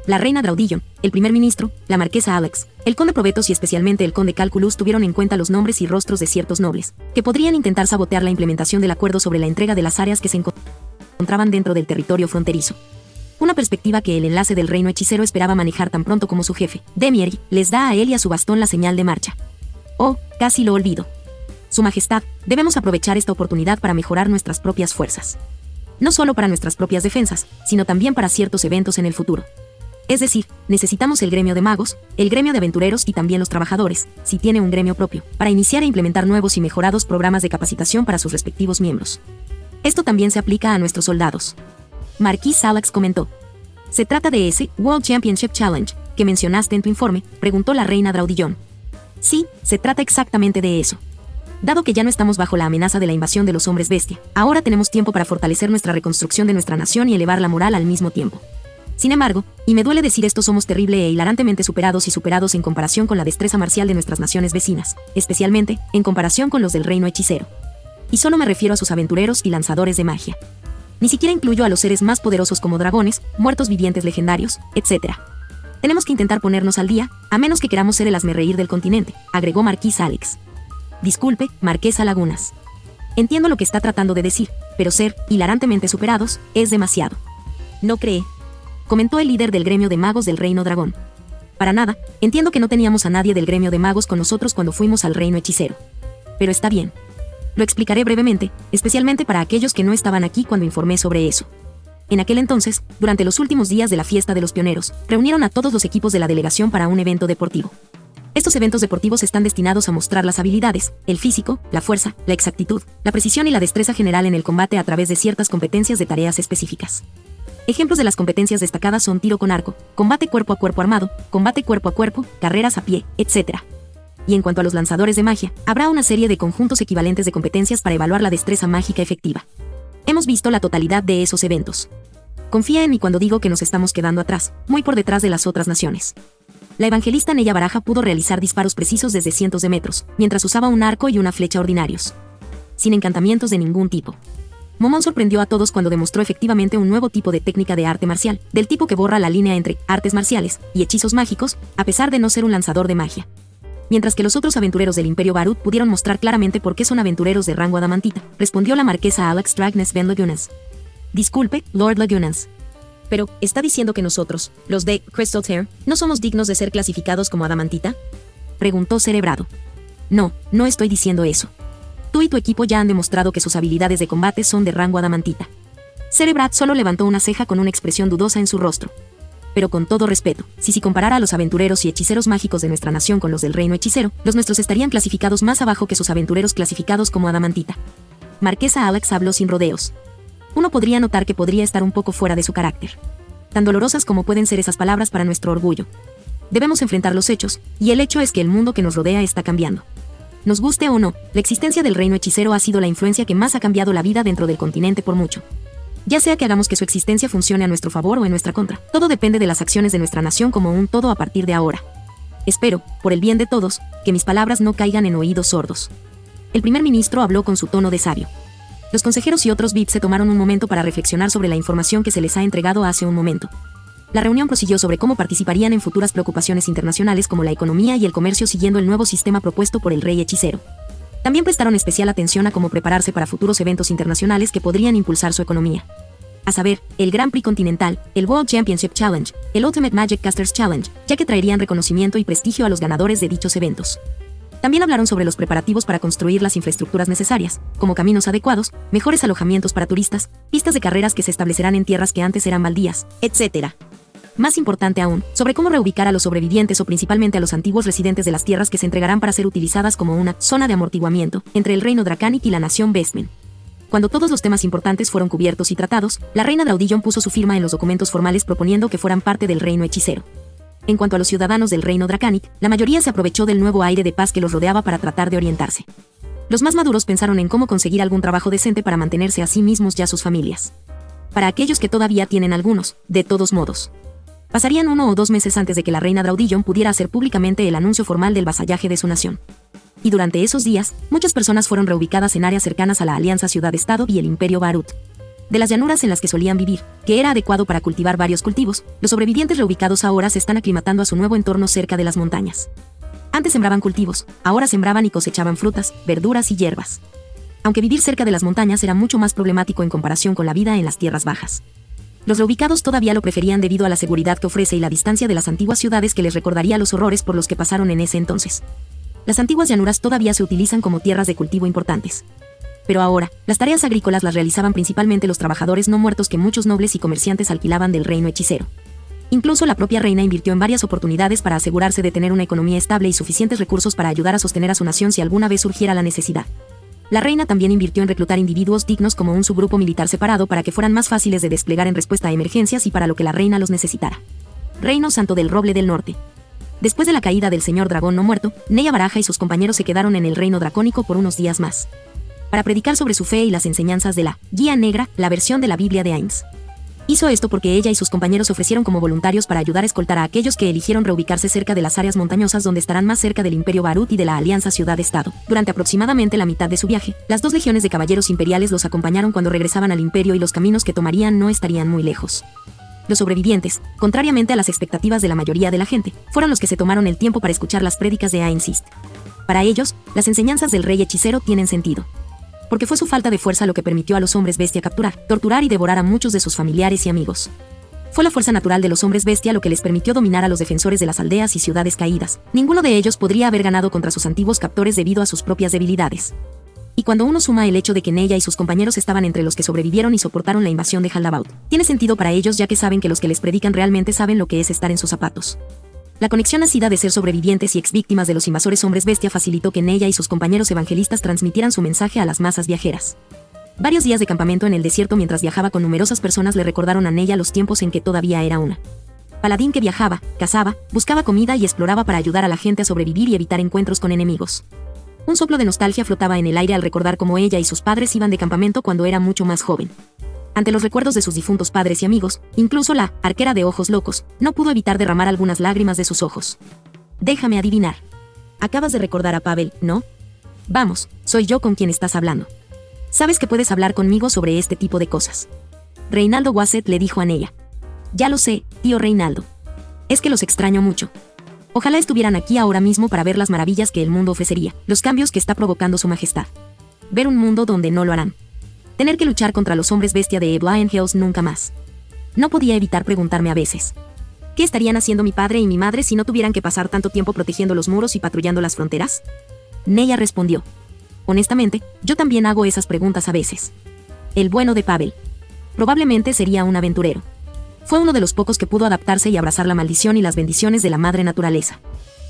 La reina Draudillon, el primer ministro, la marquesa Alex, el conde Probetos y especialmente el conde Calculus tuvieron en cuenta los nombres y rostros de ciertos nobles, que podrían intentar sabotear la implementación del acuerdo sobre la entrega de las áreas que se encontraban dentro del territorio fronterizo. Una perspectiva que el enlace del reino hechicero esperaba manejar tan pronto como su jefe, Demieri, les da a él y a su bastón la señal de marcha. Oh, casi lo olvido. Su Majestad, debemos aprovechar esta oportunidad para mejorar nuestras propias fuerzas. No solo para nuestras propias defensas, sino también para ciertos eventos en el futuro. Es decir, necesitamos el gremio de magos, el gremio de aventureros y también los trabajadores, si tiene un gremio propio, para iniciar e implementar nuevos y mejorados programas de capacitación para sus respectivos miembros. Esto también se aplica a nuestros soldados. Marquis Alex comentó. ¿Se trata de ese World Championship Challenge que mencionaste en tu informe?, preguntó la reina Draudillon. Sí, se trata exactamente de eso. Dado que ya no estamos bajo la amenaza de la invasión de los hombres bestia, ahora tenemos tiempo para fortalecer nuestra reconstrucción de nuestra nación y elevar la moral al mismo tiempo. Sin embargo, y me duele decir esto, somos terrible e hilarantemente superados en comparación con la destreza marcial de nuestras naciones vecinas, especialmente, en comparación con los del reino hechicero. Y solo me refiero a sus aventureros y lanzadores de magia. Ni siquiera incluyo a los seres más poderosos como dragones, muertos vivientes legendarios, etc. Tenemos que intentar ponernos al día, a menos que queramos ser el hazmerreír del continente, agregó Marquis Alex. Disculpe, Marquesa Lagunas. Entiendo lo que está tratando de decir, pero ser hilarantemente superados es demasiado. ¿No cree?, comentó el líder del gremio de magos del Reino Dragón. Para nada, entiendo que no teníamos a nadie del gremio de magos con nosotros cuando fuimos al Reino Hechicero. Pero está bien. Lo explicaré brevemente, especialmente para aquellos que no estaban aquí cuando informé sobre eso. En aquel entonces, durante los últimos días de la fiesta de los pioneros, reunieron a todos los equipos de la delegación para un evento deportivo. Estos eventos deportivos están destinados a mostrar las habilidades, el físico, la fuerza, la exactitud, la precisión y la destreza general en el combate a través de ciertas competencias de tareas específicas. Ejemplos de las competencias destacadas son tiro con arco, combate cuerpo a cuerpo armado, combate cuerpo a cuerpo, carreras a pie, etc. Y en cuanto a los lanzadores de magia, habrá una serie de conjuntos equivalentes de competencias para evaluar la destreza mágica efectiva. Hemos visto la totalidad de esos eventos. Confía en mí cuando digo que nos estamos quedando atrás, muy por detrás de las otras naciones. La evangelista Neya Baraja pudo realizar disparos precisos desde cientos de metros, mientras usaba un arco y una flecha ordinarios. Sin encantamientos de ningún tipo. Momon sorprendió a todos cuando demostró efectivamente un nuevo tipo de técnica de arte marcial, del tipo que borra la línea entre artes marciales y hechizos mágicos, a pesar de no ser un lanzador de magia. Mientras que los otros aventureros del Imperio Barut pudieron mostrar claramente por qué son aventureros de rango adamantita, respondió la marquesa Alex Dragnes Ben Lagunas. Disculpe, Lord Lagunas. Pero, ¿está diciendo que nosotros, los de Crystal Tear, no somos dignos de ser clasificados como adamantita? Preguntó Cerebrado. No, no estoy diciendo eso. Tú y tu equipo ya han demostrado que sus habilidades de combate son de rango adamantita. Cerebrad solo levantó una ceja con una expresión dudosa en su rostro. Pero con todo respeto, si comparara a los aventureros y hechiceros mágicos de nuestra nación con los del reino hechicero, los nuestros estarían clasificados más abajo que sus aventureros clasificados como adamantita. Marquesa Alex habló sin rodeos. Uno podría notar que podría estar un poco fuera de su carácter. Tan dolorosas como pueden ser esas palabras para nuestro orgullo. Debemos enfrentar los hechos, y el hecho es que el mundo que nos rodea está cambiando. Nos guste o no, la existencia del reino hechicero ha sido la influencia que más ha cambiado la vida dentro del continente por mucho. Ya sea que hagamos que su existencia funcione a nuestro favor o en nuestra contra, todo depende de las acciones de nuestra nación como un todo a partir de ahora. Espero, por el bien de todos, que mis palabras no caigan en oídos sordos. El primer ministro habló con su tono de sabio. Los consejeros y otros VIP se tomaron un momento para reflexionar sobre la información que se les ha entregado hace un momento. La reunión prosiguió sobre cómo participarían en futuras preocupaciones internacionales como la economía y el comercio siguiendo el nuevo sistema propuesto por el rey hechicero. También prestaron especial atención a cómo prepararse para futuros eventos internacionales que podrían impulsar su economía. A saber, el Grand Prix Continental, el World Championship Challenge, el Ultimate Magic Casters Challenge, ya que traerían reconocimiento y prestigio a los ganadores de dichos eventos. También hablaron sobre los preparativos para construir las infraestructuras necesarias, como caminos adecuados, mejores alojamientos para turistas, pistas de carreras que se establecerán en tierras que antes eran baldías, etc. Más importante aún, sobre cómo reubicar a los sobrevivientes o principalmente a los antiguos residentes de las tierras que se entregarán para ser utilizadas como una zona de amortiguamiento entre el reino Dracanic y la nación Bestmen. Cuando todos los temas importantes fueron cubiertos y tratados, la reina Draudillon puso su firma en los documentos formales proponiendo que fueran parte del reino hechicero. En cuanto a los ciudadanos del reino Dracanic, la mayoría se aprovechó del nuevo aire de paz que los rodeaba para tratar de orientarse. Los más maduros pensaron en cómo conseguir algún trabajo decente para mantenerse a sí mismos y a sus familias. Para aquellos que todavía tienen algunos, de todos modos, pasarían 1 o 2 meses antes de que la reina Draudillon pudiera hacer públicamente el anuncio formal del vasallaje de su nación. Y durante esos días, muchas personas fueron reubicadas en áreas cercanas a la Alianza Ciudad-Estado y el Imperio Barut. De las llanuras en las que solían vivir, que era adecuado para cultivar varios cultivos, los sobrevivientes reubicados ahora se están aclimatando a su nuevo entorno cerca de las montañas. Antes sembraban cultivos, ahora sembraban y cosechaban frutas, verduras y hierbas. Aunque vivir cerca de las montañas era mucho más problemático en comparación con la vida en las tierras bajas. Los reubicados todavía lo preferían debido a la seguridad que ofrece y la distancia de las antiguas ciudades que les recordaría los horrores por los que pasaron en ese entonces. Las antiguas llanuras todavía se utilizan como tierras de cultivo importantes. Pero ahora, las tareas agrícolas las realizaban principalmente los trabajadores no muertos que muchos nobles y comerciantes alquilaban del reino hechicero. Incluso la propia reina invirtió en varias oportunidades para asegurarse de tener una economía estable y suficientes recursos para ayudar a sostener a su nación si alguna vez surgiera la necesidad. La reina también invirtió en reclutar individuos dignos como un subgrupo militar separado para que fueran más fáciles de desplegar en respuesta a emergencias y para lo que la reina los necesitara. Reino Santo del Roble del Norte. Después de la caída del señor dragón no muerto, Neya Baraja y sus compañeros se quedaron en el reino dracónico por unos días más, para predicar sobre su fe y las enseñanzas de la Guía Negra, la versión de la Biblia de Ainz. Hizo esto porque ella y sus compañeros se ofrecieron como voluntarios para ayudar a escoltar a aquellos que eligieron reubicarse cerca de las áreas montañosas donde estarán más cerca del Imperio Barut y de la Alianza Ciudad-Estado. Durante aproximadamente la mitad de su viaje, las 2 legiones de caballeros imperiales los acompañaron cuando regresaban al Imperio y los caminos que tomarían no estarían muy lejos. Los sobrevivientes, contrariamente a las expectativas de la mayoría de la gente, fueron los que se tomaron el tiempo para escuchar las prédicas de Ainz. Para ellos, las enseñanzas del rey hechicero tienen sentido. Porque fue su falta de fuerza lo que permitió a los hombres bestia capturar, torturar y devorar a muchos de sus familiares y amigos. Fue la fuerza natural de los hombres bestia lo que les permitió dominar a los defensores de las aldeas y ciudades caídas. Ninguno de ellos podría haber ganado contra sus antiguos captores debido a sus propias debilidades. Y cuando uno suma el hecho de que Neya y sus compañeros estaban entre los que sobrevivieron y soportaron la invasión de Haldabaut, tiene sentido para ellos ya que saben que los que les predican realmente saben lo que es estar en sus zapatos. La conexión nacida de ser sobrevivientes y exvíctimas de los invasores hombres bestia facilitó que Neya y sus compañeros evangelistas transmitieran su mensaje a las masas viajeras. Varios días de campamento en el desierto mientras viajaba con numerosas personas le recordaron a Neya los tiempos en que todavía era una paladín que viajaba, cazaba, buscaba comida y exploraba para ayudar a la gente a sobrevivir y evitar encuentros con enemigos. Un soplo de nostalgia flotaba en el aire al recordar cómo ella y sus padres iban de campamento cuando era mucho más joven. Ante los recuerdos de sus difuntos padres y amigos, incluso la arquera de ojos locos no pudo evitar derramar algunas lágrimas de sus ojos. Déjame adivinar. Acabas de recordar a Pavel, ¿no? Vamos, soy yo con quien estás hablando. Sabes que puedes hablar conmigo sobre este tipo de cosas. Reinaldo Wasset le dijo a Neya. Ya lo sé, tío Reinaldo. Es que los extraño mucho. Ojalá estuvieran aquí ahora mismo para ver las maravillas que el mundo ofrecería, los cambios que está provocando su majestad. Ver un mundo donde no lo harán. Tener que luchar contra los hombres bestia de Blind Hills nunca más. No podía evitar preguntarme a veces. ¿Qué estarían haciendo mi padre y mi madre si no tuvieran que pasar tanto tiempo protegiendo los muros y patrullando las fronteras? Neya respondió. Honestamente, yo también hago esas preguntas a veces. El bueno de Pavel. Probablemente sería un aventurero. Fue uno de los pocos que pudo adaptarse y abrazar la maldición y las bendiciones de la madre naturaleza.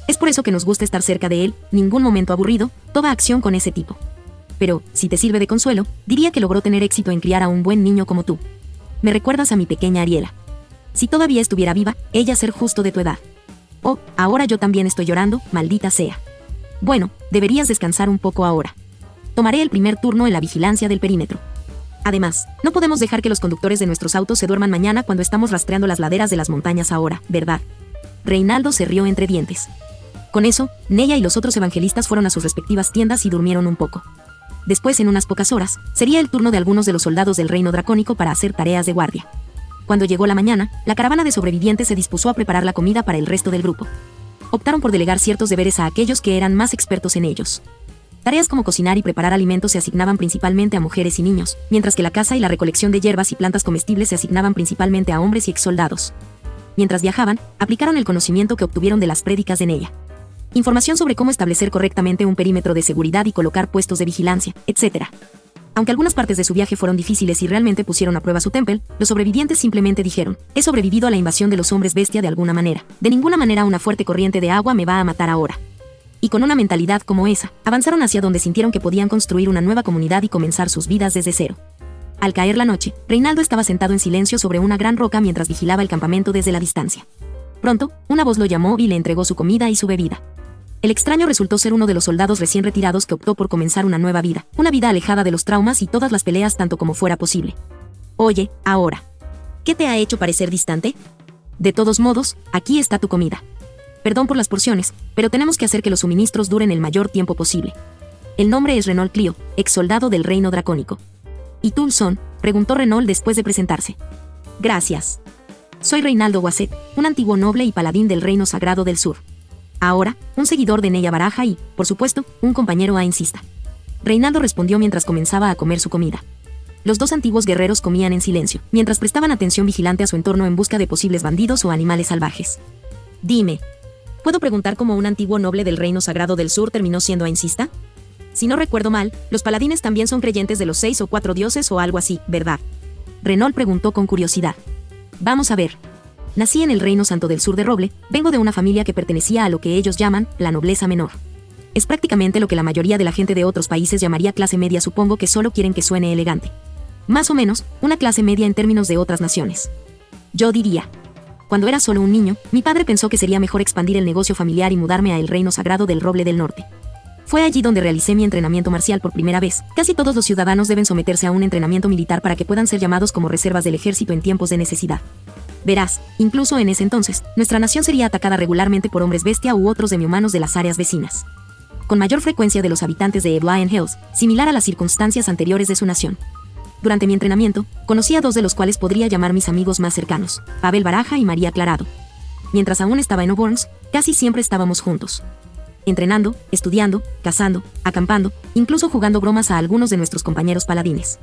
Es por eso que nos gusta estar cerca de él, ningún momento aburrido, toda acción con ese tipo. Pero, si te sirve de consuelo, diría que logró tener éxito en criar a un buen niño como tú. Me recuerdas a mi pequeña Ariela. Si todavía estuviera viva, ella ser justo de tu edad. Oh, ahora yo también estoy llorando, maldita sea. Bueno, deberías descansar un poco ahora. Tomaré el primer turno en la vigilancia del perímetro. Además, no podemos dejar que los conductores de nuestros autos se duerman mañana cuando estamos rastreando las laderas de las montañas ahora, ¿verdad? Reinaldo se rió entre dientes. Con eso, Neya y los otros evangelistas fueron a sus respectivas tiendas y durmieron un poco. Después, en unas pocas horas, sería el turno de algunos de los soldados del reino dracónico para hacer tareas de guardia. Cuando llegó la mañana, la caravana de sobrevivientes se dispuso a preparar la comida para el resto del grupo. Optaron por delegar ciertos deberes a aquellos que eran más expertos en ellos. Tareas como cocinar y preparar alimentos se asignaban principalmente a mujeres y niños, mientras que la caza y la recolección de hierbas y plantas comestibles se asignaban principalmente a hombres y exsoldados. Mientras viajaban, aplicaron el conocimiento que obtuvieron de las prédicas de Neya. Información sobre cómo establecer correctamente un perímetro de seguridad y colocar puestos de vigilancia, etc. Aunque algunas partes de su viaje fueron difíciles y realmente pusieron a prueba su templo, los sobrevivientes simplemente dijeron, he sobrevivido a la invasión de los hombres bestia de alguna manera. De ninguna manera una fuerte corriente de agua me va a matar ahora. Y con una mentalidad como esa, avanzaron hacia donde sintieron que podían construir una nueva comunidad y comenzar sus vidas desde cero. Al caer la noche, Reinaldo estaba sentado en silencio sobre una gran roca mientras vigilaba el campamento desde la distancia. Pronto, una voz lo llamó y le entregó su comida y su bebida. El extraño resultó ser uno de los soldados recién retirados que optó por comenzar una nueva vida, una vida alejada de los traumas y todas las peleas tanto como fuera posible. Oye, ahora. ¿Qué te ha hecho parecer distante? De todos modos, aquí está tu comida. Perdón por las porciones, pero tenemos que hacer que los suministros duren el mayor tiempo posible. El nombre es Renault Clio, ex soldado del reino dracónico. ¿Y tú, son? Preguntó Renault después de presentarse. Gracias. Soy Reinaldo Wasset, un antiguo noble y paladín del reino sagrado del sur. Ahora, un seguidor de Neya Baraja y, por supuesto, un compañero aincista. Reinaldo respondió mientras comenzaba a comer su comida. Los dos antiguos guerreros comían en silencio, mientras prestaban atención vigilante a su entorno en busca de posibles bandidos o animales salvajes. Dime. ¿Puedo preguntar cómo un antiguo noble del reino sagrado del sur terminó siendo aincista? Si no recuerdo mal, los paladines también son creyentes de los 6 o 4 dioses o algo así, ¿verdad? Renault preguntó con curiosidad. Vamos a ver. Nací en el reino santo del sur de Roble, vengo de una familia que pertenecía a lo que ellos llaman la nobleza menor. Es prácticamente lo que la mayoría de la gente de otros países llamaría clase media, supongo que solo quieren que suene elegante. Más o menos, una clase media en términos de otras naciones. Yo diría. Cuando era solo un niño, mi padre pensó que sería mejor expandir el negocio familiar y mudarme a el reino sagrado del Roble del Norte. Fue allí donde realicé mi entrenamiento marcial por primera vez. Casi todos los ciudadanos deben someterse a un entrenamiento militar para que puedan ser llamados como reservas del ejército en tiempos de necesidad. Verás, incluso en ese entonces, nuestra nación sería atacada regularmente por hombres bestia u otros demi-humanos de las áreas vecinas. Con mayor frecuencia de los habitantes de Blind Hills, similar a las circunstancias anteriores de su nación. Durante mi entrenamiento, conocí a dos de los cuales podría llamar mis amigos más cercanos, Pavel Baraja y María Clarado. Mientras aún estaba en Oborns, casi siempre estábamos juntos. Entrenando, estudiando, cazando, acampando, incluso jugando bromas a algunos de nuestros compañeros paladines.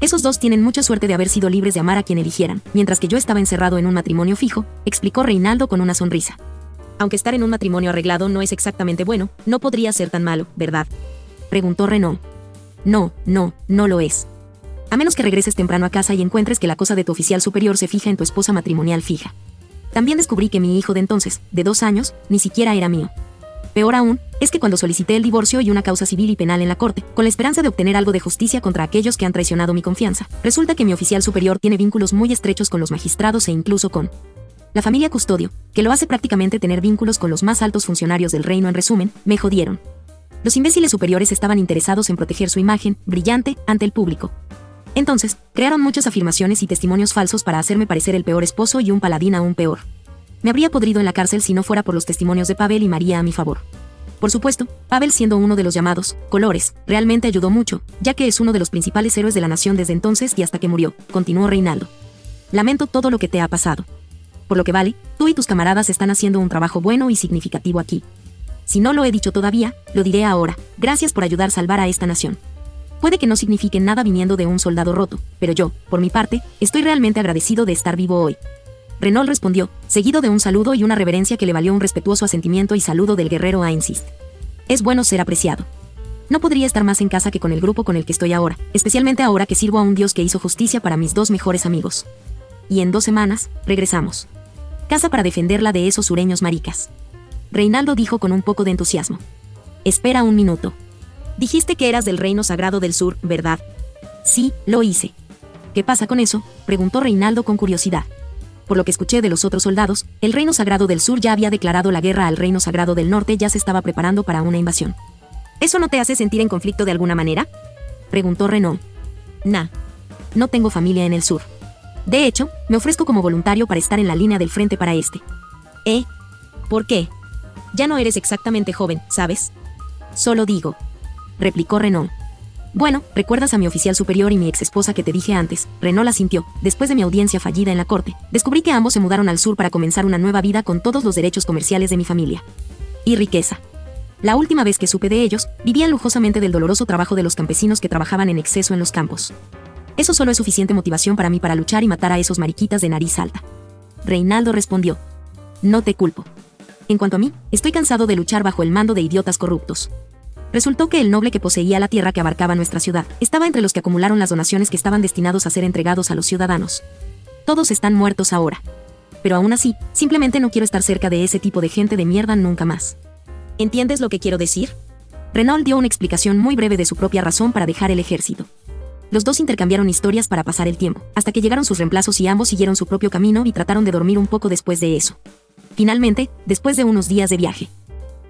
Esos dos tienen mucha suerte de haber sido libres de amar a quien eligieran, mientras que yo estaba encerrado en un matrimonio fijo, explicó Reinaldo con una sonrisa. Aunque estar en un matrimonio arreglado no es exactamente bueno, no podría ser tan malo, ¿verdad? Preguntó Renault. No lo es. A menos que regreses temprano a casa y encuentres que la cosa de tu oficial superior se fija en tu esposa matrimonial fija. También descubrí que mi hijo de entonces, de 2 años, ni siquiera era mío. Peor aún, es que cuando solicité el divorcio y una causa civil y penal en la corte, con la esperanza de obtener algo de justicia contra aquellos que han traicionado mi confianza, resulta que mi oficial superior tiene vínculos muy estrechos con los magistrados e incluso con la familia Custodio, que lo hace prácticamente tener vínculos con los más altos funcionarios del reino. En resumen, me jodieron. Los imbéciles superiores estaban interesados en proteger su imagen, brillante, ante el público. Entonces, crearon muchas afirmaciones y testimonios falsos para hacerme parecer el peor esposo y un paladín aún peor. Me habría podrido en la cárcel si no fuera por los testimonios de Pavel y María a mi favor. Por supuesto, Pavel, siendo uno de los llamados colores, realmente ayudó mucho, ya que es uno de los principales héroes de la nación desde entonces y hasta que murió, continuó Reinaldo. Lamento todo lo que te ha pasado. Por lo que vale, tú y tus camaradas están haciendo un trabajo bueno y significativo aquí. Si no lo he dicho todavía, lo diré ahora. Gracias por ayudar a salvar a esta nación. Puede que no signifique nada viniendo de un soldado roto, pero yo, por mi parte, estoy realmente agradecido de estar vivo hoy. Renault respondió, seguido de un saludo y una reverencia que le valió un respetuoso asentimiento y saludo del guerrero Ainsist. Es bueno ser apreciado. No podría estar más en casa que con el grupo con el que estoy ahora, especialmente ahora que sirvo a un dios que hizo justicia para mis dos mejores amigos. Y en 2 semanas, regresamos. Casa para defenderla de esos sureños maricas. Reinaldo dijo con un poco de entusiasmo. Espera un minuto. Dijiste que eras del Reino Sagrado del Sur, ¿verdad? Sí, lo hice. ¿Qué pasa con eso?, preguntó Reinaldo con curiosidad. Por lo que escuché de los otros soldados, el Reino Sagrado del Sur ya había declarado la guerra al Reino Sagrado del Norte, ya se estaba preparando para una invasión. ¿Eso no te hace sentir en conflicto de alguna manera?, preguntó Renault. Nah. No tengo familia en el sur. De hecho, me ofrezco como voluntario para estar en la línea del frente para este. ¿Por qué? Ya no eres exactamente joven, ¿sabes? Solo digo, replicó Renault. Bueno, ¿recuerdas a mi oficial superior y mi ex esposa que te dije antes? Renault asintió. Después de mi audiencia fallida en la corte, descubrí que ambos se mudaron al sur para comenzar una nueva vida con todos los derechos comerciales de mi familia. Y riqueza. La última vez que supe de ellos, vivían lujosamente del doloroso trabajo de los campesinos que trabajaban en exceso en los campos. Eso solo es suficiente motivación para mí para luchar y matar a esos mariquitas de nariz alta. Reinaldo respondió. No te culpo. En cuanto a mí, estoy cansado de luchar bajo el mando de idiotas corruptos. Resultó que el noble que poseía la tierra que abarcaba nuestra ciudad estaba entre los que acumularon las donaciones que estaban destinados a ser entregados a los ciudadanos. Todos están muertos ahora. Pero aún así, simplemente no quiero estar cerca de ese tipo de gente de mierda nunca más. ¿Entiendes lo que quiero decir? Renault dio una explicación muy breve de su propia razón para dejar el ejército. Los dos intercambiaron historias para pasar el tiempo, hasta que llegaron sus reemplazos y ambos siguieron su propio camino y trataron de dormir un poco después de eso. Finalmente, después de unos días de viaje,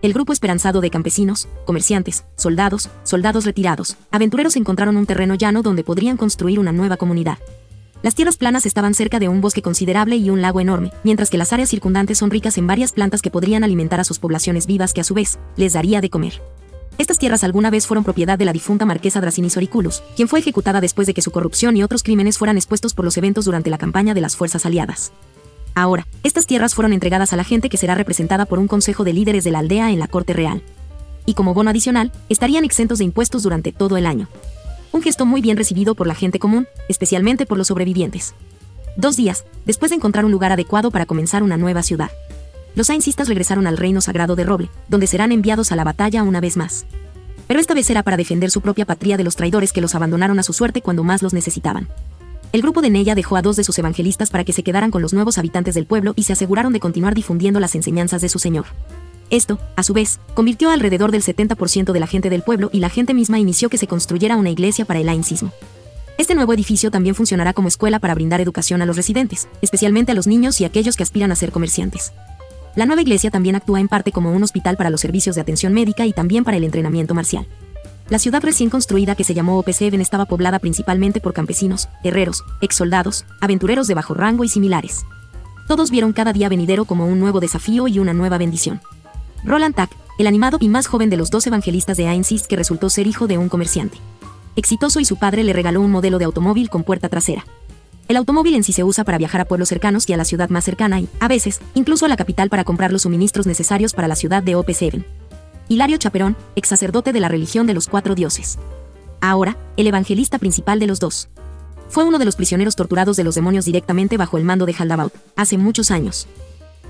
el grupo esperanzado de campesinos, comerciantes, soldados retirados, aventureros encontraron un terreno llano donde podrían construir una nueva comunidad. Las tierras planas estaban cerca de un bosque considerable y un lago enorme, mientras que las áreas circundantes son ricas en varias plantas que podrían alimentar a sus poblaciones vivas que a su vez, les daría de comer. Estas tierras alguna vez fueron propiedad de la difunta marquesa Dracinis Oriculus, quien fue ejecutada después de que su corrupción y otros crímenes fueran expuestos por los eventos durante la campaña de las fuerzas aliadas. Ahora, estas tierras fueron entregadas a la gente que será representada por un consejo de líderes de la aldea en la corte real. Y como bono adicional, estarían exentos de impuestos durante todo el año. Un gesto muy bien recibido por la gente común, especialmente por los sobrevivientes. 2 días, después de encontrar un lugar adecuado para comenzar una nueva ciudad, los ainsistas regresaron al Reino Sagrado de Roble, donde serán enviados a la batalla una vez más. Pero esta vez será para defender su propia patria de los traidores que los abandonaron a su suerte cuando más los necesitaban. El grupo de Neya dejó a 2 de sus evangelistas para que se quedaran con los nuevos habitantes del pueblo y se aseguraron de continuar difundiendo las enseñanzas de su señor. Esto, a su vez, convirtió a alrededor del 70% de la gente del pueblo y la gente misma inició que se construyera una iglesia para el ainsismo. Este nuevo edificio también funcionará como escuela para brindar educación a los residentes, especialmente a los niños y aquellos que aspiran a ser comerciantes. La nueva iglesia también actúa en parte como un hospital para los servicios de atención médica y también para el entrenamiento marcial. La ciudad recién construida que se llamó OP7 estaba poblada principalmente por campesinos, herreros, ex-soldados, aventureros de bajo rango y similares. Todos vieron cada día venidero como un nuevo desafío y una nueva bendición. Roland Tack, el animado y más joven de los 2 evangelistas de Ainsist, que resultó ser hijo de un comerciante exitoso y su padre le regaló un modelo de automóvil con puerta trasera. El automóvil en sí se usa para viajar a pueblos cercanos y a la ciudad más cercana y, a veces, incluso a la capital para comprar los suministros necesarios para la ciudad de OP7. Hilario Chaperón, ex sacerdote de la religión de los 4 dioses. Ahora, el evangelista principal de los 2. Fue uno de los prisioneros torturados de los demonios directamente bajo el mando de Haldabaut, hace muchos años.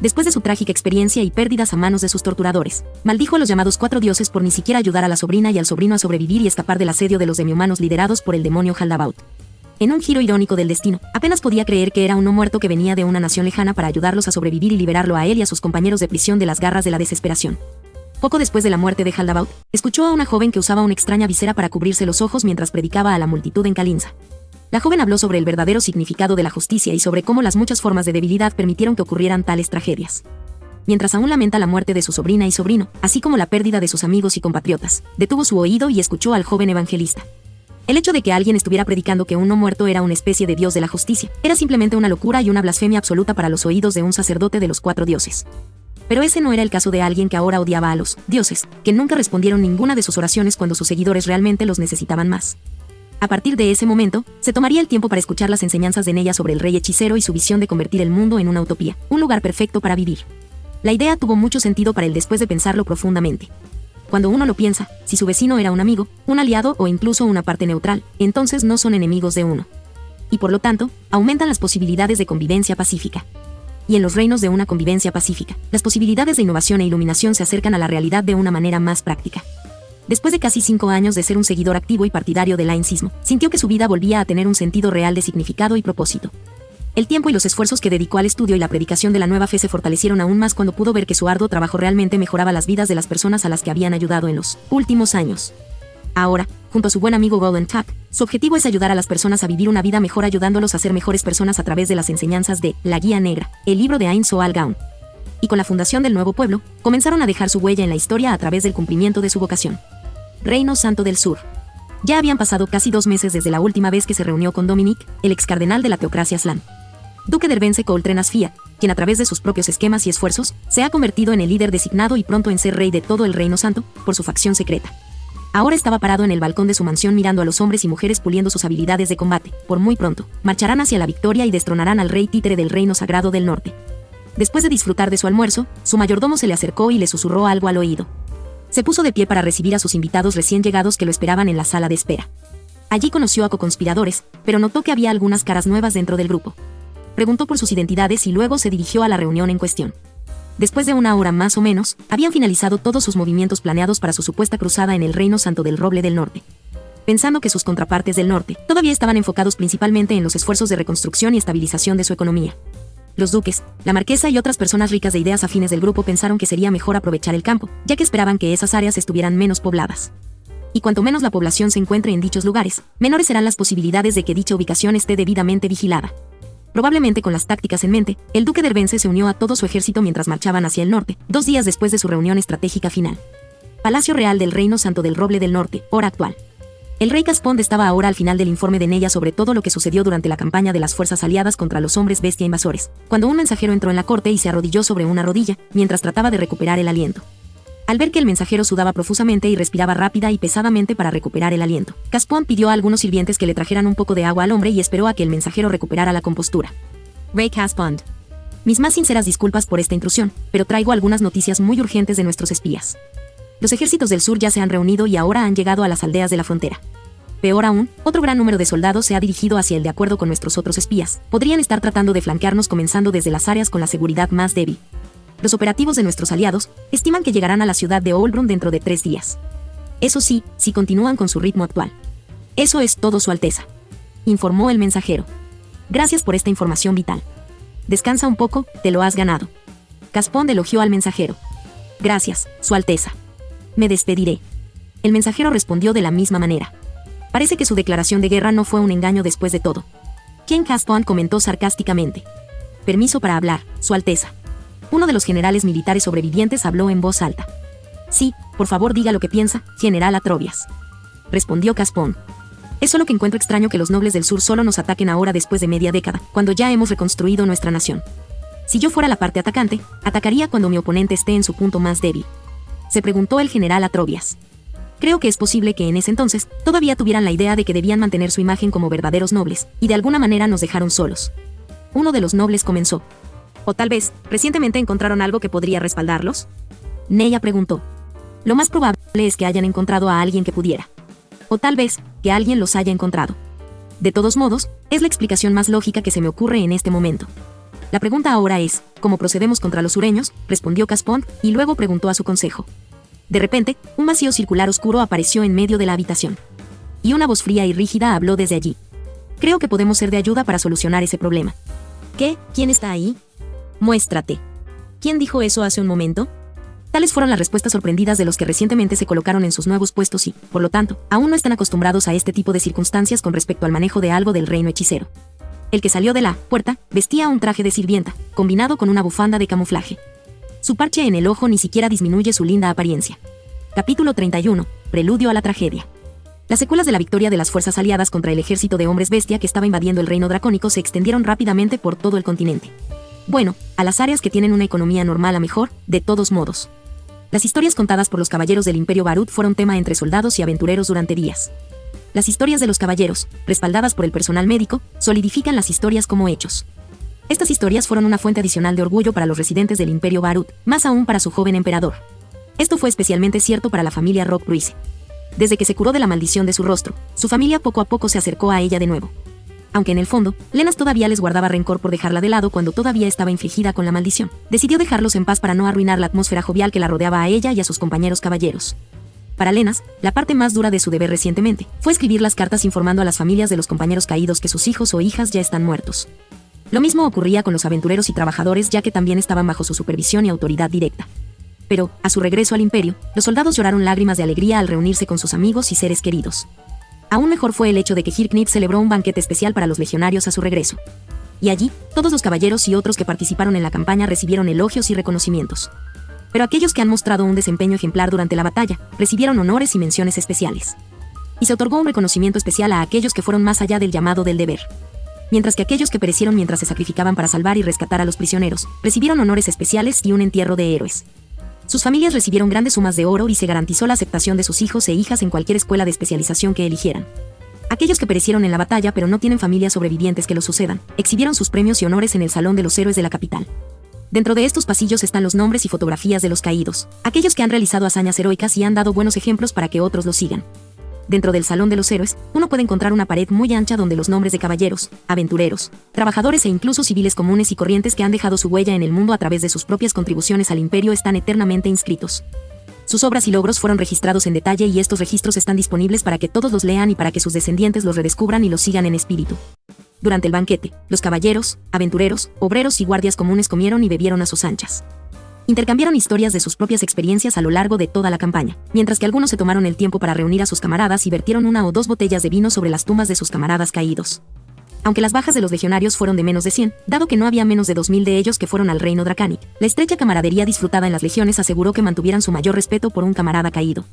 Después de su trágica experiencia y pérdidas a manos de sus torturadores, maldijo a los llamados 4 dioses por ni siquiera ayudar a la sobrina y al sobrino a sobrevivir y escapar del asedio de los demihumanos liderados por el demonio Haldabaut. En un giro irónico del destino, apenas podía creer que era un no muerto que venía de una nación lejana para ayudarlos a sobrevivir y liberarlo a él y a sus compañeros de prisión de las garras de la desesperación. Poco después de la muerte de Haldabaut, escuchó a una joven que usaba una extraña visera para cubrirse los ojos mientras predicaba a la multitud en Calinza. La joven habló sobre el verdadero significado de la justicia y sobre cómo las muchas formas de debilidad permitieron que ocurrieran tales tragedias. Mientras aún lamenta la muerte de su sobrina y sobrino, así como la pérdida de sus amigos y compatriotas, detuvo su oído y escuchó al joven evangelista. El hecho de que alguien estuviera predicando que un no muerto era una especie de dios de la justicia, era simplemente una locura y una blasfemia absoluta para los oídos de un sacerdote de los 4 dioses. Pero ese no era el caso de alguien que ahora odiaba a los dioses, que nunca respondieron ninguna de sus oraciones cuando sus seguidores realmente los necesitaban más. A partir de ese momento, se tomaría el tiempo para escuchar las enseñanzas de Neya sobre el rey hechicero y su visión de convertir el mundo en una utopía, un lugar perfecto para vivir. La idea tuvo mucho sentido para él después de pensarlo profundamente. Cuando uno lo piensa, si su vecino era un amigo, un aliado o incluso una parte neutral, entonces no son enemigos de uno. Y por lo tanto, aumentan las posibilidades de convivencia pacífica. Y en los reinos de una convivencia pacífica, las posibilidades de innovación e iluminación se acercan a la realidad de una manera más práctica. Después de casi 5 años de ser un seguidor activo y partidario del laicismo, sintió que su vida volvía a tener un sentido real de significado y propósito. El tiempo y los esfuerzos que dedicó al estudio y la predicación de la nueva fe se fortalecieron aún más cuando pudo ver que su arduo trabajo realmente mejoraba las vidas de las personas a las que habían ayudado en los últimos años. Ahora, junto a su buen amigo Golden Tuck, su objetivo es ayudar a las personas a vivir una vida mejor ayudándolos a ser mejores personas a través de las enseñanzas de La Guía Negra, el libro de Ain Soal Gaon. Y con la fundación del nuevo pueblo, comenzaron a dejar su huella en la historia a través del cumplimiento de su vocación. Reino Santo del Sur. Ya habían pasado casi 2 meses desde la última vez que se reunió con Dominic, el ex cardenal de la teocracia Slan. Duque Dervence Coultrenas Fiat, quien a través de sus propios esquemas y esfuerzos, se ha convertido en el líder designado y pronto en ser rey de todo el Reino Santo, por su facción secreta. Ahora estaba parado en el balcón de su mansión mirando a los hombres y mujeres puliendo sus habilidades de combate. Por muy pronto, marcharán hacia la victoria y destronarán al rey títere del Reino Sagrado del Norte. Después de disfrutar de su almuerzo, su mayordomo se le acercó y le susurró algo al oído. Se puso de pie para recibir a sus invitados recién llegados que lo esperaban en la sala de espera. Allí conoció a coconspiradores, pero notó que había algunas caras nuevas dentro del grupo. Preguntó por sus identidades y luego se dirigió a la reunión en cuestión. Después de 1 hora más o menos, habían finalizado todos sus movimientos planeados para su supuesta cruzada en el Reino Santo del Roble del Norte. Pensando que sus contrapartes del norte todavía estaban enfocados principalmente en los esfuerzos de reconstrucción y estabilización de su economía. Los duques, la marquesa y otras personas ricas de ideas afines del grupo pensaron que sería mejor aprovechar el campo, ya que esperaban que esas áreas estuvieran menos pobladas. Y cuanto menos la población se encuentre en dichos lugares, menores serán las posibilidades de que dicha ubicación esté debidamente vigilada. Probablemente con las tácticas en mente, el duque Dervence se unió a todo su ejército mientras marchaban hacia el norte, 2 días después de su reunión estratégica final. Palacio Real del Reino Santo del Roble del Norte, hora actual. El rey Caspond estaba ahora al final del informe de Neya sobre todo lo que sucedió durante la campaña de las fuerzas aliadas contra los hombres bestia invasores, cuando un mensajero entró en la corte y se arrodilló sobre una rodilla, mientras trataba de recuperar el aliento. Al ver que el mensajero sudaba profusamente y respiraba rápida y pesadamente para recuperar el aliento, Caspond pidió a algunos sirvientes que le trajeran un poco de agua al hombre y esperó a que el mensajero recuperara la compostura. Rey Caspond. Mis más sinceras disculpas por esta intrusión, pero traigo algunas noticias muy urgentes de nuestros espías. Los ejércitos del sur ya se han reunido y ahora han llegado a las aldeas de la frontera. Peor aún, otro gran número de soldados se ha dirigido hacia el de acuerdo con nuestros otros espías. Podrían estar tratando de flanquearnos comenzando desde las áreas con la seguridad más débil. Los operativos de nuestros aliados estiman que llegarán a la ciudad de Oulbrun dentro de 3 días. Eso sí, si continúan con su ritmo actual. Eso es todo, Su Alteza, informó el mensajero. Gracias por esta información vital. Descansa un poco, te lo has ganado. Caspond elogió al mensajero. Gracias, Su Alteza. Me despediré. El mensajero respondió de la misma manera. Parece que su declaración de guerra no fue un engaño después de todo. Ken Caspond comentó sarcásticamente. Permiso para hablar, Su Alteza. Uno de los generales militares sobrevivientes habló en voz alta. Sí, por favor diga lo que piensa, general Atrobias. Respondió Caspond. Es solo que encuentro extraño que los nobles del sur solo nos ataquen ahora después de media década, cuando ya hemos reconstruido nuestra nación. Si yo fuera la parte atacante, atacaría cuando mi oponente esté en su punto más débil. Se preguntó el general Atrobias. Creo que es posible que en ese entonces todavía tuvieran la idea de que debían mantener su imagen como verdaderos nobles, y de alguna manera nos dejaron solos. Uno de los nobles comenzó. ¿O tal vez, recientemente encontraron algo que podría respaldarlos? Neya preguntó. Lo más probable es que hayan encontrado a alguien que pudiera. O tal vez, que alguien los haya encontrado. De todos modos, es la explicación más lógica que se me ocurre en este momento. La pregunta ahora es, ¿cómo procedemos contra los sureños?, respondió Caspond, y luego preguntó a su consejo. De repente, un vacío circular oscuro apareció en medio de la habitación. Y una voz fría y rígida habló desde allí. Creo que podemos ser de ayuda para solucionar ese problema. ¿Qué? ¿Quién está ahí? Muéstrate. ¿Quién dijo eso hace un momento? Tales fueron las respuestas sorprendidas de los que recientemente se colocaron en sus nuevos puestos y, por lo tanto, aún no están acostumbrados a este tipo de circunstancias con respecto al manejo de algo del reino hechicero. El que salió de la puerta vestía un traje de sirvienta, combinado con una bufanda de camuflaje. Su parche en el ojo ni siquiera disminuye su linda apariencia. Capítulo 31. Preludio a la tragedia. Las secuelas de la victoria de las fuerzas aliadas contra el ejército de hombres bestia que estaba invadiendo el reino dracónico se extendieron rápidamente por todo el continente. Bueno, a las áreas que tienen una economía normal a mejor, de todos modos. Las historias contadas por los caballeros del Imperio Barut fueron tema entre soldados y aventureros durante días. Las historias de los caballeros, respaldadas por el personal médico, solidifican las historias como hechos. Estas historias fueron una fuente adicional de orgullo para los residentes del Imperio Barut, más aún para su joven emperador. Esto fue especialmente cierto para la familia Rock-Bruise. Desde que se curó de la maldición de su rostro, su familia poco a poco se acercó a ella de nuevo. Aunque en el fondo, Lenas todavía les guardaba rencor por dejarla de lado cuando todavía estaba infligida con la maldición. Decidió dejarlos en paz para no arruinar la atmósfera jovial que la rodeaba a ella y a sus compañeros caballeros. Para Lenas, la parte más dura de su deber recientemente fue escribir las cartas informando a las familias de los compañeros caídos que sus hijos o hijas ya están muertos. Lo mismo ocurría con los aventureros y trabajadores, ya que también estaban bajo su supervisión y autoridad directa. Pero, a su regreso al imperio, los soldados lloraron lágrimas de alegría al reunirse con sus amigos y seres queridos. Aún mejor fue el hecho de que Hirknip celebró un banquete especial para los legionarios a su regreso. Y allí, todos los caballeros y otros que participaron en la campaña recibieron elogios y reconocimientos. Pero aquellos que han mostrado un desempeño ejemplar durante la batalla, recibieron honores y menciones especiales. Y se otorgó un reconocimiento especial a aquellos que fueron más allá del llamado del deber. Mientras que aquellos que perecieron mientras se sacrificaban para salvar y rescatar a los prisioneros, recibieron honores especiales y un entierro de héroes. Sus familias recibieron grandes sumas de oro y se garantizó la aceptación de sus hijos e hijas en cualquier escuela de especialización que eligieran. Aquellos que perecieron en la batalla pero no tienen familias sobrevivientes que los sucedan, exhibieron sus premios y honores en el Salón de los Héroes de la capital. Dentro de estos pasillos están los nombres y fotografías de los caídos, aquellos que han realizado hazañas heroicas y han dado buenos ejemplos para que otros los sigan. Dentro del Salón de los Héroes, uno puede encontrar una pared muy ancha donde los nombres de caballeros, aventureros, trabajadores e incluso civiles comunes y corrientes que han dejado su huella en el mundo a través de sus propias contribuciones al imperio están eternamente inscritos. Sus obras y logros fueron registrados en detalle y estos registros están disponibles para que todos los lean y para que sus descendientes los redescubran y los sigan en espíritu. Durante el banquete, los caballeros, aventureros, obreros y guardias comunes comieron y bebieron a sus anchas. Intercambiaron historias de sus propias experiencias a lo largo de toda la campaña, mientras que algunos se tomaron el tiempo para reunir a sus camaradas y vertieron 1 o 2 botellas de vino sobre las tumbas de sus camaradas caídos. Aunque las bajas de los legionarios fueron de menos de 100, dado que no había menos de 2000 de ellos que fueron al reino Dracanic, la estrecha camaradería disfrutada en las legiones aseguró que mantuvieran su mayor respeto por un camarada caído.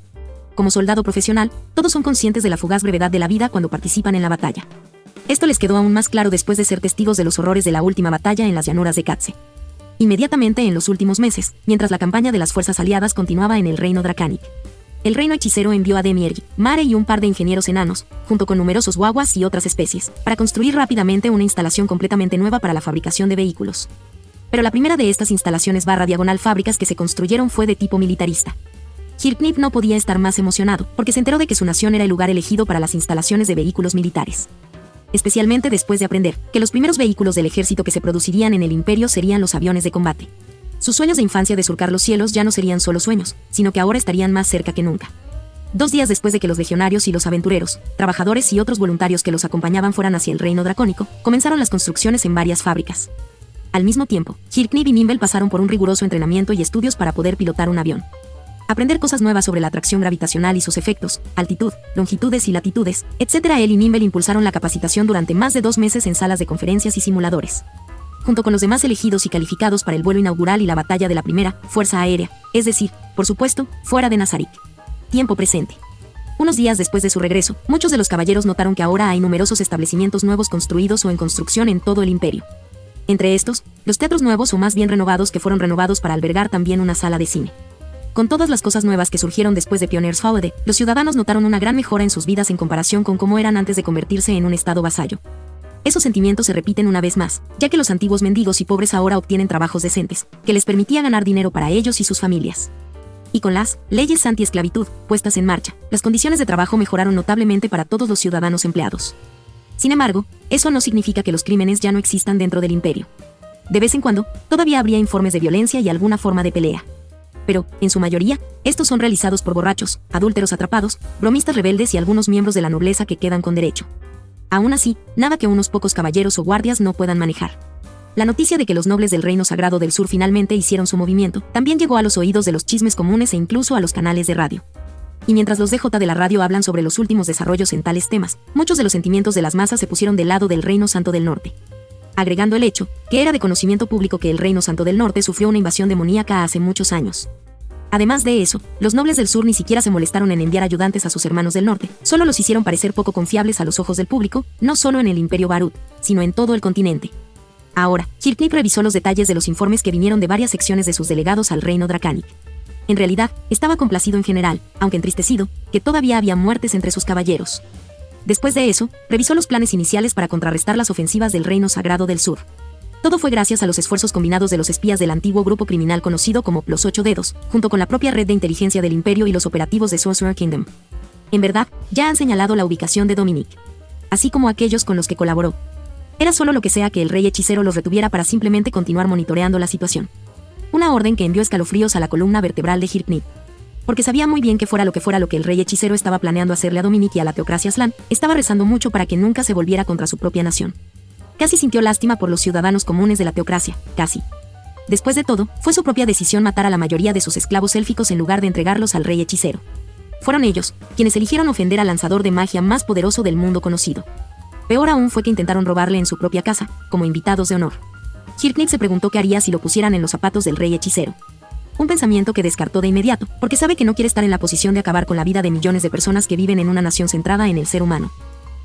Como soldado profesional, todos son conscientes de la fugaz brevedad de la vida cuando participan en la batalla. Esto les quedó aún más claro después de ser testigos de los horrores de la última batalla en las llanuras de Katze. Inmediatamente en los últimos meses, mientras la campaña de las fuerzas aliadas continuaba en el reino Dracanic, el reino hechicero envió a Demierg, Mare y un par de ingenieros enanos, junto con numerosos guaguas y otras especies, para construir rápidamente una instalación completamente nueva para la fabricación de vehículos. Pero la primera de estas instalaciones /diagonal fábricas que se construyeron fue de tipo militarista. Hirknip no podía estar más emocionado, porque se enteró de que su nación era el lugar elegido para las instalaciones de vehículos militares. Especialmente después de aprender que los primeros vehículos del ejército que se producirían en el imperio serían los aviones de combate. Sus sueños de infancia de surcar los cielos ya no serían solo sueños, sino que ahora estarían más cerca que nunca. 2 días después de que los legionarios y los aventureros, trabajadores y otros voluntarios que los acompañaban fueran hacia el reino dracónico, comenzaron las construcciones en varias fábricas. Al mismo tiempo, Hirknip y Nimble pasaron por un riguroso entrenamiento y estudios para poder pilotar un avión. Aprender cosas nuevas sobre la atracción gravitacional y sus efectos, altitud, longitudes y latitudes, etc. Él y Nimble impulsaron la capacitación durante más de 2 meses en salas de conferencias y simuladores. Junto con los demás elegidos y calificados para el vuelo inaugural y la batalla de la primera Fuerza Aérea, es decir, por supuesto, fuera de Nazarick. Tiempo presente. Unos días después de su regreso, muchos de los caballeros notaron que ahora hay numerosos establecimientos nuevos construidos o en construcción en todo el imperio. Entre estos, los teatros nuevos o más bien renovados que fueron renovados para albergar también una sala de cine. Con todas las cosas nuevas que surgieron después de Pioneers Holiday, los ciudadanos notaron una gran mejora en sus vidas en comparación con cómo eran antes de convertirse en un estado vasallo. Esos sentimientos se repiten una vez más, ya que los antiguos mendigos y pobres ahora obtienen trabajos decentes, que les permitía ganar dinero para ellos y sus familias. Y con las leyes anti-esclavitud puestas en marcha, las condiciones de trabajo mejoraron notablemente para todos los ciudadanos empleados. Sin embargo, eso no significa que los crímenes ya no existan dentro del imperio. De vez en cuando, todavía habría informes de violencia y alguna forma de pelea. Pero, en su mayoría, estos son realizados por borrachos, adúlteros atrapados, bromistas rebeldes y algunos miembros de la nobleza que quedan con derecho. Aún así, nada que unos pocos caballeros o guardias no puedan manejar. La noticia de que los nobles del Reino Sagrado del Sur finalmente hicieron su movimiento, también llegó a los oídos de los chismes comunes e incluso a los canales de radio. Y mientras los DJ de la radio hablan sobre los últimos desarrollos en tales temas, muchos de los sentimientos de las masas se pusieron del lado del Reino Santo del Norte. Agregando el hecho, que era de conocimiento público que el Reino Santo del Norte sufrió una invasión demoníaca hace muchos años. Además de eso, los nobles del sur ni siquiera se molestaron en enviar ayudantes a sus hermanos del norte, solo los hicieron parecer poco confiables a los ojos del público, no solo en el Imperio Barut, sino en todo el continente. Ahora, Hirknip revisó los detalles de los informes que vinieron de varias secciones de sus delegados al reino Dracanic. En realidad, estaba complacido en general, aunque entristecido, que todavía había muertes entre sus caballeros. Después de eso, revisó los planes iniciales para contrarrestar las ofensivas del Reino Sagrado del Sur. Todo fue gracias a los esfuerzos combinados de los espías del antiguo grupo criminal conocido como Los Ocho Dedos, junto con la propia red de inteligencia del Imperio y los operativos de Sorcerer Kingdom. En verdad, ya han señalado la ubicación de Dominic, así como aquellos con los que colaboró. Era solo lo que sea que el rey hechicero los retuviera para simplemente continuar monitoreando la situación. Una orden que envió escalofríos a la columna vertebral de Hirknip. Porque sabía muy bien que fuera lo que el rey hechicero estaba planeando hacerle a Dominic y a la teocracia Slan, estaba rezando mucho para que nunca se volviera contra su propia nación. Casi sintió lástima por los ciudadanos comunes de la teocracia, casi. Después de todo, fue su propia decisión matar a la mayoría de sus esclavos élficos en lugar de entregarlos al rey hechicero. Fueron ellos, quienes eligieron ofender al lanzador de magia más poderoso del mundo conocido. Peor aún fue que intentaron robarle en su propia casa, como invitados de honor. Hirknip se preguntó qué haría si lo pusieran en los zapatos del rey hechicero. Un pensamiento que descartó de inmediato, porque sabe que no quiere estar en la posición de acabar con la vida de millones de personas que viven en una nación centrada en el ser humano.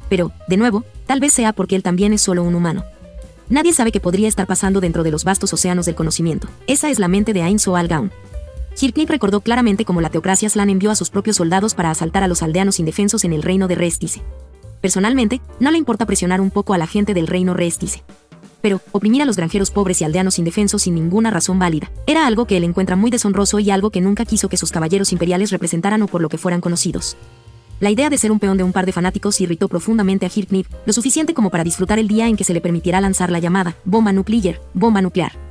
Pero, de nuevo, tal vez sea porque él también es solo un humano. Nadie sabe qué podría estar pasando dentro de los vastos océanos del conocimiento. Esa es la mente de Ain Soal Gaun. Hirknip recordó claramente cómo la teocracia Slan envió a sus propios soldados para asaltar a los aldeanos indefensos en el reino de Restice. Personalmente, no le importa presionar un poco a la gente del reino Restice. Pero, oprimir a los granjeros pobres y aldeanos indefensos sin ninguna razón válida, era algo que él encuentra muy deshonroso y algo que nunca quiso que sus caballeros imperiales representaran o por lo que fueran conocidos. La idea de ser un peón de un par de fanáticos irritó profundamente a Hirknip, lo suficiente como para disfrutar el día en que se le permitirá lanzar la llamada bomba nuclear,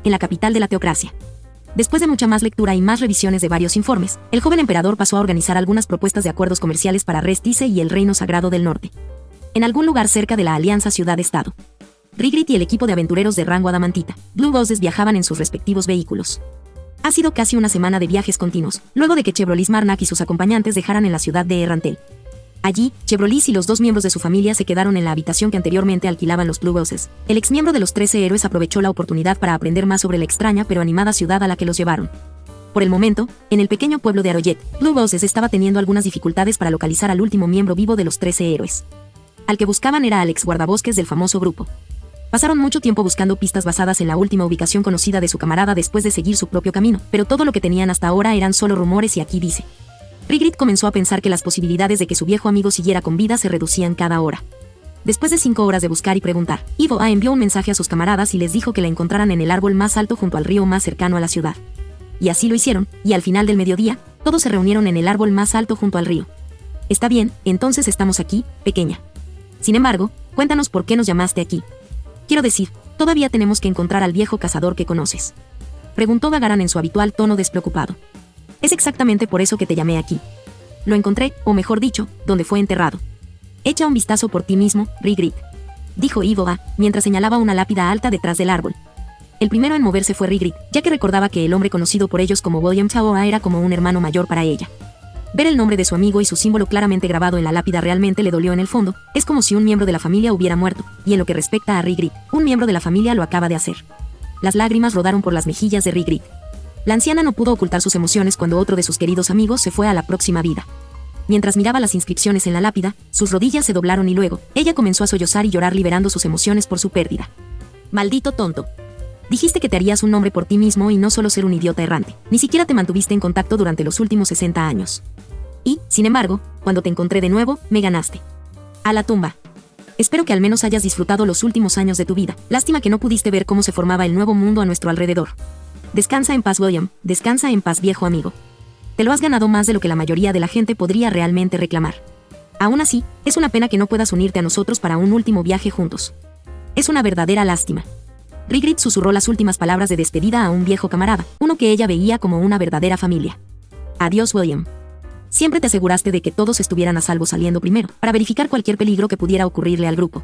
en la capital de la teocracia. Después de mucha más lectura y más revisiones de varios informes, el joven emperador pasó a organizar algunas propuestas de acuerdos comerciales para Restice y el Reino Sagrado del Norte. En algún lugar cerca de la Alianza Ciudad-Estado, Rigrit y el equipo de aventureros de rango adamantita, Blue Roses, viajaban en sus respectivos vehículos. Ha sido casi una semana de viajes continuos, luego de que Chevrolis Marnak y sus acompañantes dejaran en la ciudad de Errantel. Allí, Chevrolis y los dos miembros de su familia se quedaron en la habitación que anteriormente alquilaban los Blue Roses. El exmiembro de los 13 héroes aprovechó la oportunidad para aprender más sobre la extraña pero animada ciudad a la que los llevaron. Por el momento, en el pequeño pueblo de Arroyet, Blue Roses estaba teniendo algunas dificultades para localizar al último miembro vivo de los 13 héroes. Al que buscaban era al ex guardabosques del famoso grupo. Pasaron mucho tiempo buscando pistas basadas en la última ubicación conocida de su camarada después de seguir su propio camino, pero todo lo que tenían hasta ahora eran solo rumores y aquí dice. Rigrit comenzó a pensar que las posibilidades de que su viejo amigo siguiera con vida se reducían cada hora. Después de 5 horas de buscar y preguntar, Ivo A envió un mensaje a sus camaradas y les dijo que la encontraran en el árbol más alto junto al río más cercano a la ciudad. Y así lo hicieron, y al final del mediodía, todos se reunieron en el árbol más alto junto al río. Está bien, entonces estamos aquí, pequeña. Sin embargo, cuéntanos por qué nos llamaste aquí. Quiero decir, todavía tenemos que encontrar al viejo cazador que conoces. Preguntó Vagaran en su habitual tono despreocupado. Es exactamente por eso que te llamé aquí. Lo encontré, o mejor dicho, donde fue enterrado. Echa un vistazo por ti mismo, Rigrit. Dijo Ivo A, mientras señalaba una lápida alta detrás del árbol. El primero en moverse fue Rigrit, ya que recordaba que el hombre conocido por ellos como William Chaoa era como un hermano mayor para ella. Ver el nombre de su amigo y su símbolo claramente grabado en la lápida realmente le dolió en el fondo. Es como si un miembro de la familia hubiera muerto, y en lo que respecta a Rigrit, un miembro de la familia lo acaba de hacer. Las lágrimas rodaron por las mejillas de Rigrit. La anciana no pudo ocultar sus emociones cuando otro de sus queridos amigos se fue a la próxima vida. Mientras miraba las inscripciones en la lápida, sus rodillas se doblaron y luego, ella comenzó a sollozar y llorar liberando sus emociones por su pérdida. Maldito tonto. Dijiste que te harías un nombre por ti mismo y no solo ser un idiota errante. Ni siquiera te mantuviste en contacto durante los últimos 60 años. Y, sin embargo, cuando te encontré de nuevo, me ganaste. A la tumba. Espero que al menos hayas disfrutado los últimos años de tu vida. Lástima que no pudiste ver cómo se formaba el nuevo mundo a nuestro alrededor. Descansa en paz, William. Descansa en paz, viejo amigo. Te lo has ganado más de lo que la mayoría de la gente podría realmente reclamar. Aún así, es una pena que no puedas unirte a nosotros para un último viaje juntos. Es una verdadera lástima. Rigrit susurró las últimas palabras de despedida a un viejo camarada, uno que ella veía como una verdadera familia. Adiós, William. Siempre te aseguraste de que todos estuvieran a salvo saliendo primero, para verificar cualquier peligro que pudiera ocurrirle al grupo.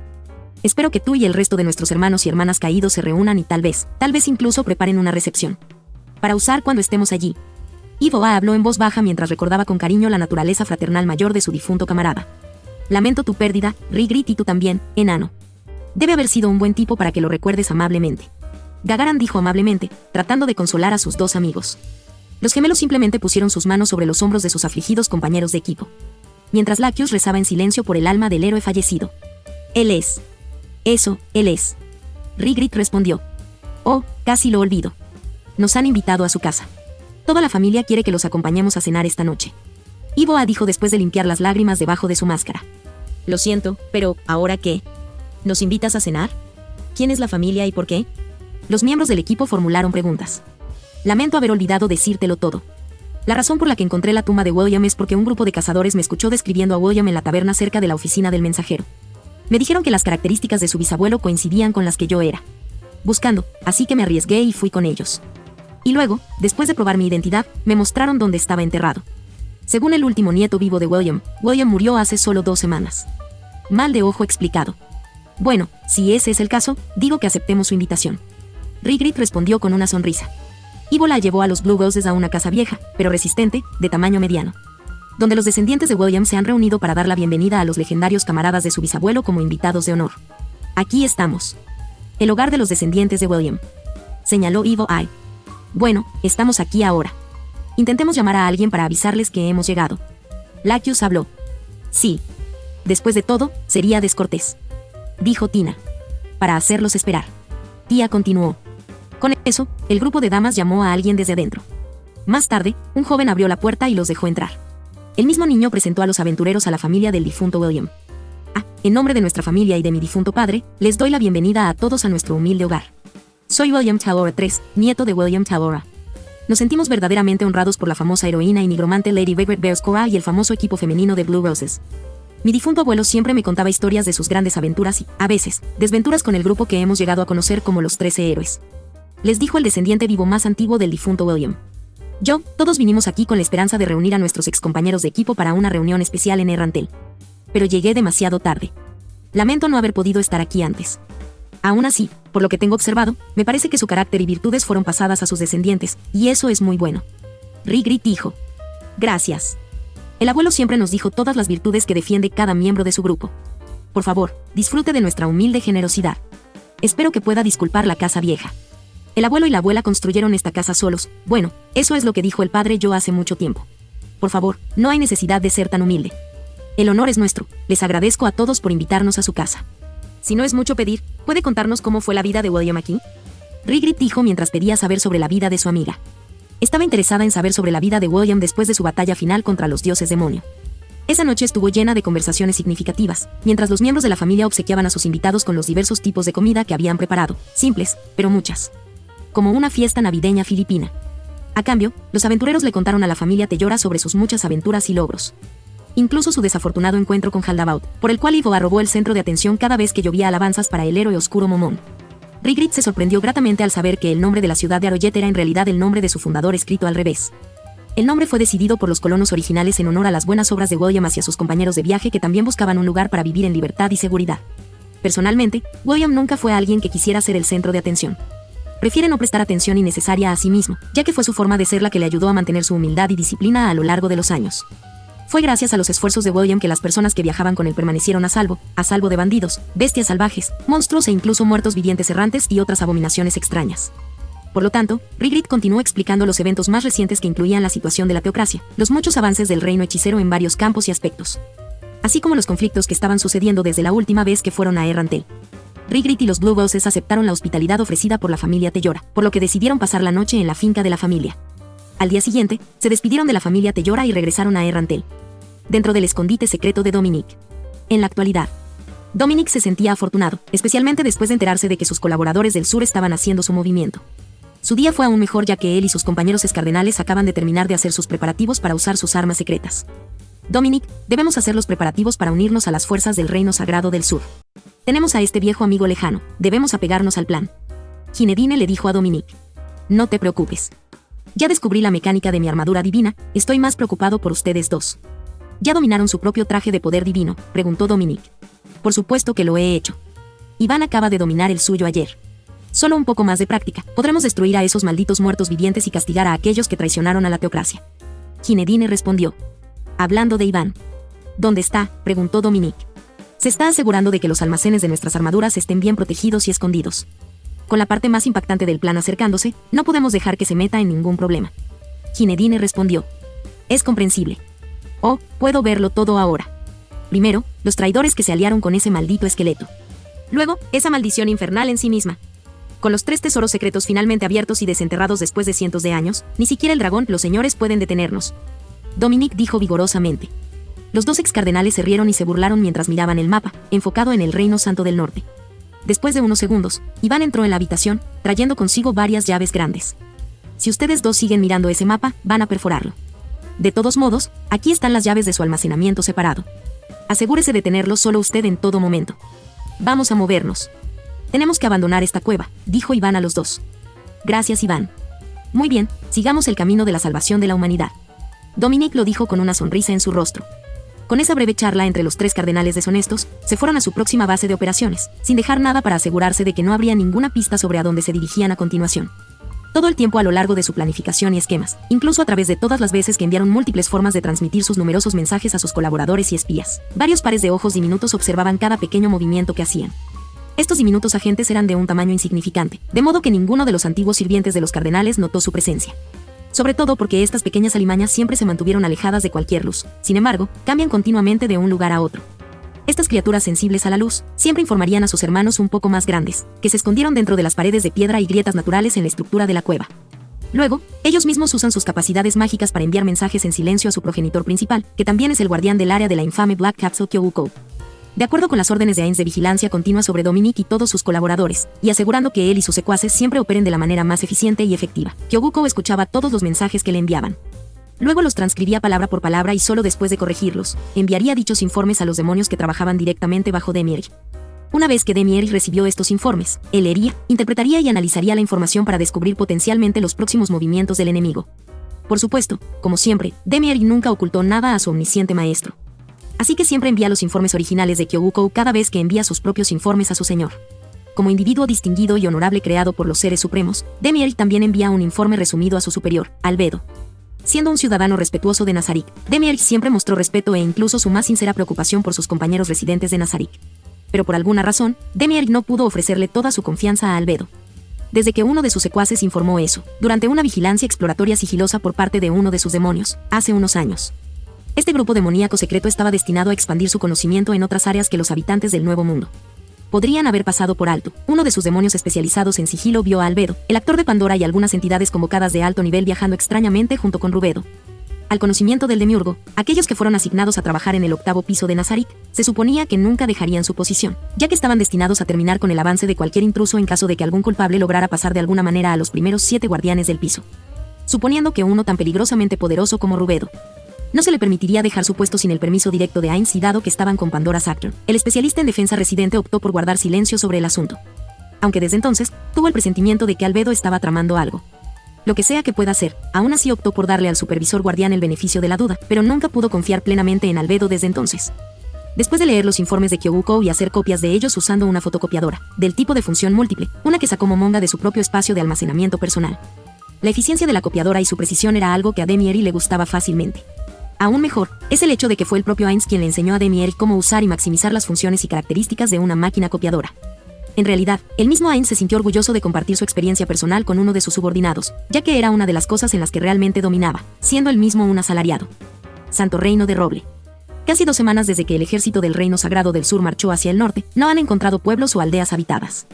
Espero que tú y el resto de nuestros hermanos y hermanas caídos se reúnan y tal vez incluso preparen una recepción. Para usar cuando estemos allí. Ivo A habló en voz baja mientras recordaba con cariño la naturaleza fraternal mayor de su difunto camarada. Lamento tu pérdida, Rigrit, y tú también, enano. Debe haber sido un buen tipo para que lo recuerdes amablemente. Gagaran dijo amablemente, tratando de consolar a sus dos amigos. Los gemelos simplemente pusieron sus manos sobre los hombros de sus afligidos compañeros de equipo. Mientras Lacus rezaba en silencio por el alma del héroe fallecido. Él es. Eso, él es. Rigrit respondió. Oh, casi lo olvido. Nos han invitado a su casa. Toda la familia quiere que los acompañemos a cenar esta noche. Ivoa dijo después de limpiar las lágrimas debajo de su máscara. Lo siento, pero ¿ahora qué? ¿Nos invitas a cenar? ¿Quién es la familia y por qué? Los miembros del equipo formularon preguntas. Lamento haber olvidado decírtelo todo. La razón por la que encontré la tumba de William es porque un grupo de cazadores me escuchó describiendo a William en la taberna cerca de la oficina del mensajero. Me dijeron que las características de su bisabuelo coincidían con las que yo era buscando, así que me arriesgué y fui con ellos. Y luego, después de probar mi identidad, me mostraron dónde estaba enterrado. Según el último nieto vivo de William, William murió hace solo 2 semanas. Mal de ojo explicado. Bueno, si ese es el caso, digo que aceptemos su invitación. Rigrit respondió con una sonrisa. Ivo la llevó a los Blue Roses a una casa vieja, pero resistente, de tamaño mediano, donde los descendientes de William se han reunido para dar la bienvenida a los legendarios camaradas de su bisabuelo como invitados de honor. Aquí estamos. El hogar de los descendientes de William, señaló Ivo Ai. Bueno, estamos aquí ahora. Intentemos llamar a alguien para avisarles que hemos llegado. Laccius habló. Sí. Después de todo, sería descortés, dijo Tina, para hacerlos esperar. Tia continuó. Con eso, el grupo de damas llamó a alguien desde adentro. Más tarde, un joven abrió la puerta y los dejó entrar. El mismo niño presentó a los aventureros a la familia del difunto William. En nombre de nuestra familia y de mi difunto padre, les doy la bienvenida a todos a nuestro humilde hogar. Soy William Talora III, nieto de William Talora. Nos sentimos verdaderamente honrados por la famosa heroína y nigromante Lady Vigret Bearscora y el famoso equipo femenino de Blue Roses. Mi difunto abuelo siempre me contaba historias de sus grandes aventuras y, a veces, desventuras con el grupo que hemos llegado a conocer como los 13 héroes. Les dijo el descendiente vivo más antiguo del difunto William. Todos vinimos aquí con la esperanza de reunir a nuestros excompañeros de equipo para una reunión especial en Errantel. Pero llegué demasiado tarde. Lamento no haber podido estar aquí antes. Aún así, por lo que tengo observado, me parece que su carácter y virtudes fueron pasadas a sus descendientes, y eso es muy bueno. Rigrit dijo. Gracias. El abuelo siempre nos dijo todas las virtudes que defiende cada miembro de su grupo. Por favor, disfrute de nuestra humilde generosidad. Espero que pueda disculpar la casa vieja. El abuelo y la abuela construyeron esta casa solos. Bueno, eso es lo que dijo el padre yo hace mucho tiempo. Por favor, no hay necesidad de ser tan humilde. El honor es nuestro. Les agradezco a todos por invitarnos a su casa. Si no es mucho pedir, ¿puede contarnos cómo fue la vida de William aquí? Rigrit dijo mientras pedía saber sobre la vida de su amiga. Estaba interesada en saber sobre la vida de William después de su batalla final contra los dioses demonio. Esa noche estuvo llena de conversaciones significativas, mientras los miembros de la familia obsequiaban a sus invitados con los diversos tipos de comida que habían preparado, simples, pero muchas. Como una fiesta navideña filipina. A cambio, los aventureros le contaron a la familia Tellora sobre sus muchas aventuras y logros. Incluso su desafortunado encuentro con Haldabaut, por el cual Ivo robó el centro de atención cada vez que llovía alabanzas para el héroe oscuro Momón. Rigrit se sorprendió gratamente al saber que el nombre de la ciudad de Arroyet era en realidad el nombre de su fundador escrito al revés. El nombre fue decidido por los colonos originales en honor a las buenas obras de William hacia sus compañeros de viaje que también buscaban un lugar para vivir en libertad y seguridad. Personalmente, William nunca fue alguien que quisiera ser el centro de atención. Prefiere no prestar atención innecesaria a sí mismo, ya que fue su forma de ser la que le ayudó a mantener su humildad y disciplina a lo largo de los años. Fue gracias a los esfuerzos de William que las personas que viajaban con él permanecieron a salvo de bandidos, bestias salvajes, monstruos e incluso muertos vivientes errantes y otras abominaciones extrañas. Por lo tanto, Rigrit continuó explicando los eventos más recientes que incluían la situación de la teocracia, los muchos avances del reino hechicero en varios campos y aspectos, así como los conflictos que estaban sucediendo desde la última vez que fueron a Errantel. Rigrit y los Blue Roses aceptaron la hospitalidad ofrecida por la familia Tellora, por lo que decidieron pasar la noche en la finca de la familia. Al día siguiente, se despidieron de la familia Tellora y regresaron a Errantel, dentro del escondite secreto de Dominic. En la actualidad, Dominic se sentía afortunado, especialmente después de enterarse de que sus colaboradores del sur estaban haciendo su movimiento. Su día fue aún mejor ya que él y sus compañeros escardenales acaban de terminar de hacer sus preparativos para usar sus armas secretas. Dominic, debemos hacer los preparativos para unirnos a las fuerzas del Reino Sagrado del Sur. Tenemos a este viejo amigo lejano, debemos apegarnos al plan. Ginedine le dijo a Dominic. No te preocupes. Ya descubrí la mecánica de mi armadura divina, estoy más preocupado por ustedes dos. ¿Ya dominaron su propio traje de poder divino?, preguntó Dominic. Por supuesto que lo he hecho. Iván acaba de dominar el suyo ayer. Solo un poco más de práctica, podremos destruir a esos malditos muertos vivientes y castigar a aquellos que traicionaron a la teocracia. Ginedine respondió. Hablando de Iván. ¿Dónde está?, preguntó Dominic. Se está asegurando de que los almacenes de nuestras armaduras estén bien protegidos y escondidos. Con la parte más impactante del plan acercándose, no podemos dejar que se meta en ningún problema. Ginedine respondió. Es comprensible. Oh, puedo verlo todo ahora. Primero, los traidores que se aliaron con ese maldito esqueleto. Luego, esa maldición infernal en sí misma. Con los 3 tesoros secretos finalmente abiertos y desenterrados después de cientos de años, ni siquiera el dragón, los señores pueden detenernos. Dominique dijo vigorosamente. Los 2 excardenales se rieron y se burlaron mientras miraban el mapa, enfocado en el Reino Santo del Norte. Después de unos segundos, Iván entró en la habitación, trayendo consigo varias llaves grandes. Si ustedes 2 siguen mirando ese mapa, van a perforarlo. De todos modos, aquí están las llaves de su almacenamiento separado. Asegúrese de tenerlo solo usted en todo momento. Vamos a movernos. Tenemos que abandonar esta cueva, dijo Iván a los 2. Gracias, Iván. Muy bien, sigamos el camino de la salvación de la humanidad. Dominique lo dijo con una sonrisa en su rostro. Con esa breve charla entre los 3 cardenales deshonestos, se fueron a su próxima base de operaciones, sin dejar nada para asegurarse de que no habría ninguna pista sobre a dónde se dirigían a continuación. Todo el tiempo a lo largo de su planificación y esquemas, incluso a través de todas las veces que enviaron múltiples formas de transmitir sus numerosos mensajes a sus colaboradores y espías, varios pares de ojos diminutos observaban cada pequeño movimiento que hacían. Estos diminutos agentes eran de un tamaño insignificante, de modo que ninguno de los antiguos sirvientes de los cardenales notó su presencia. Sobre todo porque estas pequeñas alimañas siempre se mantuvieron alejadas de cualquier luz. Sin embargo, cambian continuamente de un lugar a otro. Estas criaturas sensibles a la luz siempre informarían a sus hermanos un poco más grandes, que se escondieron dentro de las paredes de piedra y grietas naturales en la estructura de la cueva. Luego, ellos mismos usan sus capacidades mágicas para enviar mensajes en silencio a su progenitor principal, que también es el guardián del área de la infame Black Capsule Kyoguko. De acuerdo con las órdenes de Ainz de vigilancia continua sobre Dominique y todos sus colaboradores, y asegurando que él y sus secuaces siempre operen de la manera más eficiente y efectiva, Kyoguko escuchaba todos los mensajes que le enviaban. Luego los transcribía palabra por palabra y solo después de corregirlos, enviaría dichos informes a los demonios que trabajaban directamente bajo Demieri. Una vez que Demieri recibió estos informes, él leería, interpretaría y analizaría la información para descubrir potencialmente los próximos movimientos del enemigo. Por supuesto, como siempre, Demieri nunca ocultó nada a su omnisciente maestro. Así que siempre envía los informes originales de Kyoguko cada vez que envía sus propios informes a su señor. Como individuo distinguido y honorable creado por los seres supremos, Demieri también envía un informe resumido a su superior, Albedo. Siendo un ciudadano respetuoso de Nazarick, Demieri siempre mostró respeto e incluso su más sincera preocupación por sus compañeros residentes de Nazarick. Pero por alguna razón, Demieri no pudo ofrecerle toda su confianza a Albedo. Desde que uno de sus secuaces informó eso, durante una vigilancia exploratoria sigilosa por parte de uno de sus demonios, hace unos años. Este grupo demoníaco secreto estaba destinado a expandir su conocimiento en otras áreas que los habitantes del Nuevo Mundo podrían haber pasado por alto. Uno de sus demonios especializados en sigilo vio a Albedo, el actor de Pandora y algunas entidades convocadas de alto nivel viajando extrañamente junto con Rubedo. Al conocimiento del demiurgo, aquellos que fueron asignados a trabajar en el 8º piso de Nazarick, se suponía que nunca dejarían su posición, ya que estaban destinados a terminar con el avance de cualquier intruso en caso de que algún culpable lograra pasar de alguna manera a los primeros 7 guardianes del piso. Suponiendo que uno tan peligrosamente poderoso como Rubedo no se le permitiría dejar su puesto sin el permiso directo de Ainz y dado que estaban con Pandora Saturn, el especialista en defensa residente optó por guardar silencio sobre el asunto. Aunque desde entonces, tuvo el presentimiento de que Albedo estaba tramando algo. Lo que sea que pueda hacer, aún así optó por darle al supervisor guardián el beneficio de la duda, pero nunca pudo confiar plenamente en Albedo desde entonces. Después de leer los informes de Kyoguko y hacer copias de ellos usando una fotocopiadora, del tipo de función múltiple, una que sacó Momonga de su propio espacio de almacenamiento personal. La eficiencia de la copiadora y su precisión era algo que a Demieri le gustaba fácilmente. Aún mejor, es el hecho de que fue el propio Ainz quien le enseñó a Demieri cómo usar y maximizar las funciones y características de una máquina copiadora. En realidad, el mismo Ainz se sintió orgulloso de compartir su experiencia personal con uno de sus subordinados, ya que era una de las cosas en las que realmente dominaba, siendo él mismo un asalariado. Santo Reino de Roble. Casi 2 semanas desde que el ejército del Reino Sagrado del Sur marchó hacia el norte, no han encontrado pueblos o aldeas habitadas.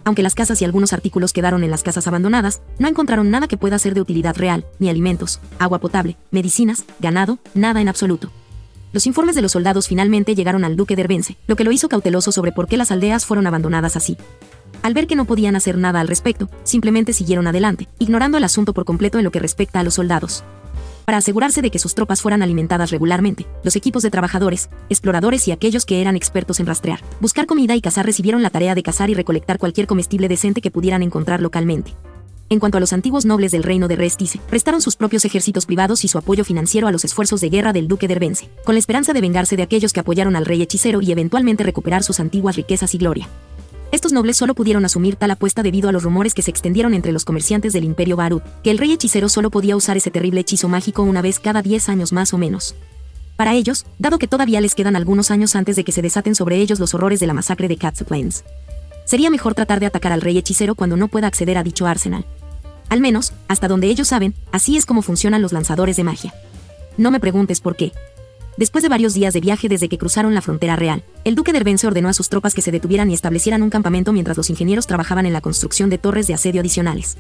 Aunque las casas y algunos artículos quedaron en las casas abandonadas, no encontraron nada que pueda ser de utilidad real, ni alimentos, agua potable, medicinas, ganado, nada en absoluto. Los informes de los soldados finalmente llegaron al duque de Erbense, lo que lo hizo cauteloso sobre por qué las aldeas fueron abandonadas así. Al ver que no podían hacer nada al respecto, simplemente siguieron adelante, ignorando el asunto por completo en lo que respecta a los soldados. Para asegurarse de que sus tropas fueran alimentadas regularmente, los equipos de trabajadores, exploradores y aquellos que eran expertos en rastrear, buscar comida y cazar recibieron la tarea de cazar y recolectar cualquier comestible decente que pudieran encontrar localmente. En cuanto a los antiguos nobles del reino de Restice, prestaron sus propios ejércitos privados y su apoyo financiero a los esfuerzos de guerra del duque de Erbense, con la esperanza de vengarse de aquellos que apoyaron al rey hechicero y eventualmente recuperar sus antiguas riquezas y gloria. Estos nobles solo pudieron asumir tal apuesta debido a los rumores que se extendieron entre los comerciantes del Imperio Barut, que el rey hechicero solo podía usar ese terrible hechizo mágico una vez cada 10 años más o menos. Para ellos, dado que todavía les quedan algunos años antes de que se desaten sobre ellos los horrores de la masacre de Cat's Plains, sería mejor tratar de atacar al rey hechicero cuando no pueda acceder a dicho arsenal. Al menos, hasta donde ellos saben, así es como funcionan los lanzadores de magia. No me preguntes por qué. Después de varios días de viaje desde que cruzaron la frontera real, el duque de Ervence ordenó a sus tropas que se detuvieran y establecieran un campamento mientras los ingenieros trabajaban en la construcción de torres de asedio adicionales.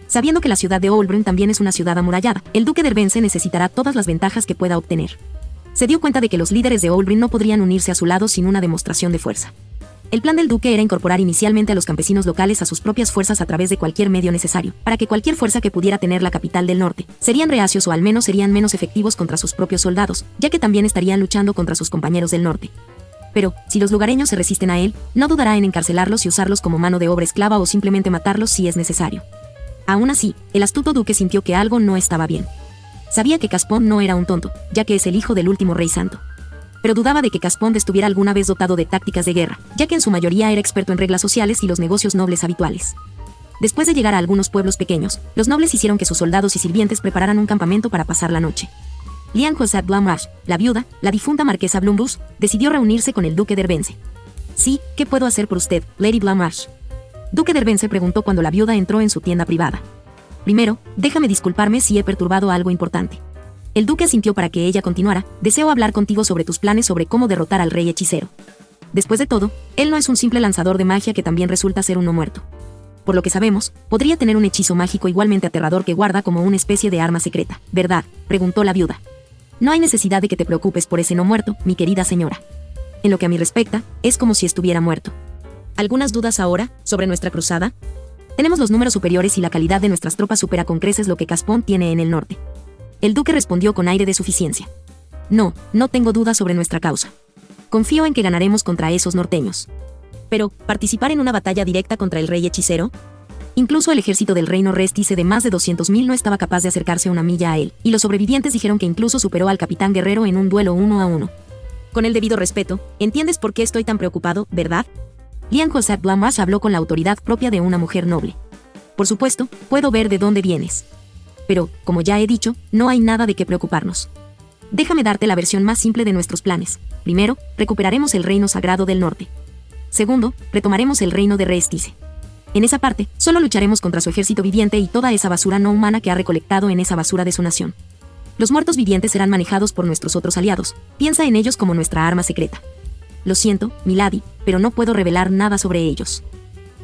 Sabiendo que la ciudad de Oulbrun también es una ciudad amurallada, el duque de Ervence necesitará todas las ventajas que pueda obtener. Se dio cuenta de que los líderes de Oulbrun no podrían unirse a su lado sin una demostración de fuerza. El plan del duque era incorporar inicialmente a los campesinos locales a sus propias fuerzas a través de cualquier medio necesario, para que cualquier fuerza que pudiera tener la capital del norte, serían reacios o al menos serían menos efectivos contra sus propios soldados, ya que también estarían luchando contra sus compañeros del norte. Pero, si los lugareños se resisten a él, no dudará en encarcelarlos y usarlos como mano de obra esclava o simplemente matarlos si es necesario. Aún así, el astuto duque sintió que algo no estaba bien. Sabía que Caspond no era un tonto, ya que es el hijo del último rey santo. Pero dudaba de que Caspond estuviera alguna vez dotado de tácticas de guerra, ya que en su mayoría era experto en reglas sociales y los negocios nobles habituales. Después de llegar a algunos pueblos pequeños, los nobles hicieron que sus soldados y sirvientes prepararan un campamento para pasar la noche. Lian Cosette Blumrush, la viuda, la difunta marquesa Blumrush, decidió reunirse con el duque de Ervence. «Sí, ¿qué puedo hacer por usted, Lady Blumrush?», Duque de Ervence preguntó cuando la viuda entró en su tienda privada. «Primero, déjame disculparme si he perturbado algo importante». El duque asintió para que ella continuara. «Deseo hablar contigo sobre tus planes sobre cómo derrotar al rey hechicero. Después de todo, él no es un simple lanzador de magia que también resulta ser uno muerto. Por lo que sabemos, podría tener un hechizo mágico igualmente aterrador que guarda como una especie de arma secreta, ¿verdad?», preguntó la viuda. «No hay necesidad de que te preocupes por ese no muerto, mi querida señora. En lo que a mí respecta, es como si estuviera muerto». ¿Algunas dudas ahora sobre nuestra cruzada? Tenemos los números superiores y la calidad de nuestras tropas supera con creces lo que Caspond tiene en el norte. El duque respondió con aire de suficiencia. No tengo dudas sobre nuestra causa. Confío en que ganaremos contra esos norteños. Pero, ¿participar en una batalla directa contra el rey hechicero? Incluso el ejército del reino Restice de más de 200.000 no estaba capaz de acercarse una milla a él, y los sobrevivientes dijeron que incluso superó al capitán guerrero en un duelo 1 a 1. Con el debido respeto, ¿entiendes por qué estoy tan preocupado, verdad? Lian Cosette Blumrush habló con la autoridad propia de una mujer noble. Por supuesto, puedo ver de dónde vienes. Pero, como ya he dicho, no hay nada de qué preocuparnos. Déjame darte la versión más simple de nuestros planes. Primero, recuperaremos el reino sagrado del norte. Segundo, retomaremos el reino de Restice. En esa parte, solo lucharemos contra su ejército viviente y toda esa basura no humana que ha recolectado en esa basura de su nación. Los muertos vivientes serán manejados por nuestros otros aliados. Piensa en ellos como nuestra arma secreta. Lo siento, milady, pero no puedo revelar nada sobre ellos.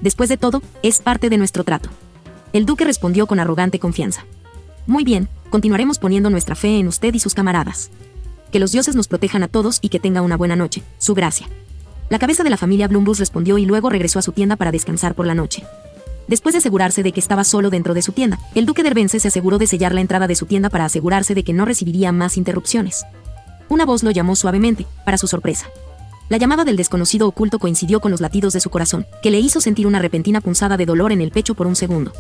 Después de todo, es parte de nuestro trato. El duque respondió con arrogante confianza. Muy bien, continuaremos poniendo nuestra fe en usted y sus camaradas. Que los dioses nos protejan a todos y que tenga una buena noche, su gracia. La cabeza de la familia Blumrush respondió y luego regresó a su tienda para descansar por la noche. Después de asegurarse de que estaba solo dentro de su tienda, el duque de Ervence se aseguró de sellar la entrada de su tienda para asegurarse de que no recibiría más interrupciones. Una voz lo llamó suavemente, para su sorpresa. La llamada del desconocido oculto coincidió con los latidos de su corazón, que le hizo sentir una repentina punzada de dolor en el pecho por un segundo.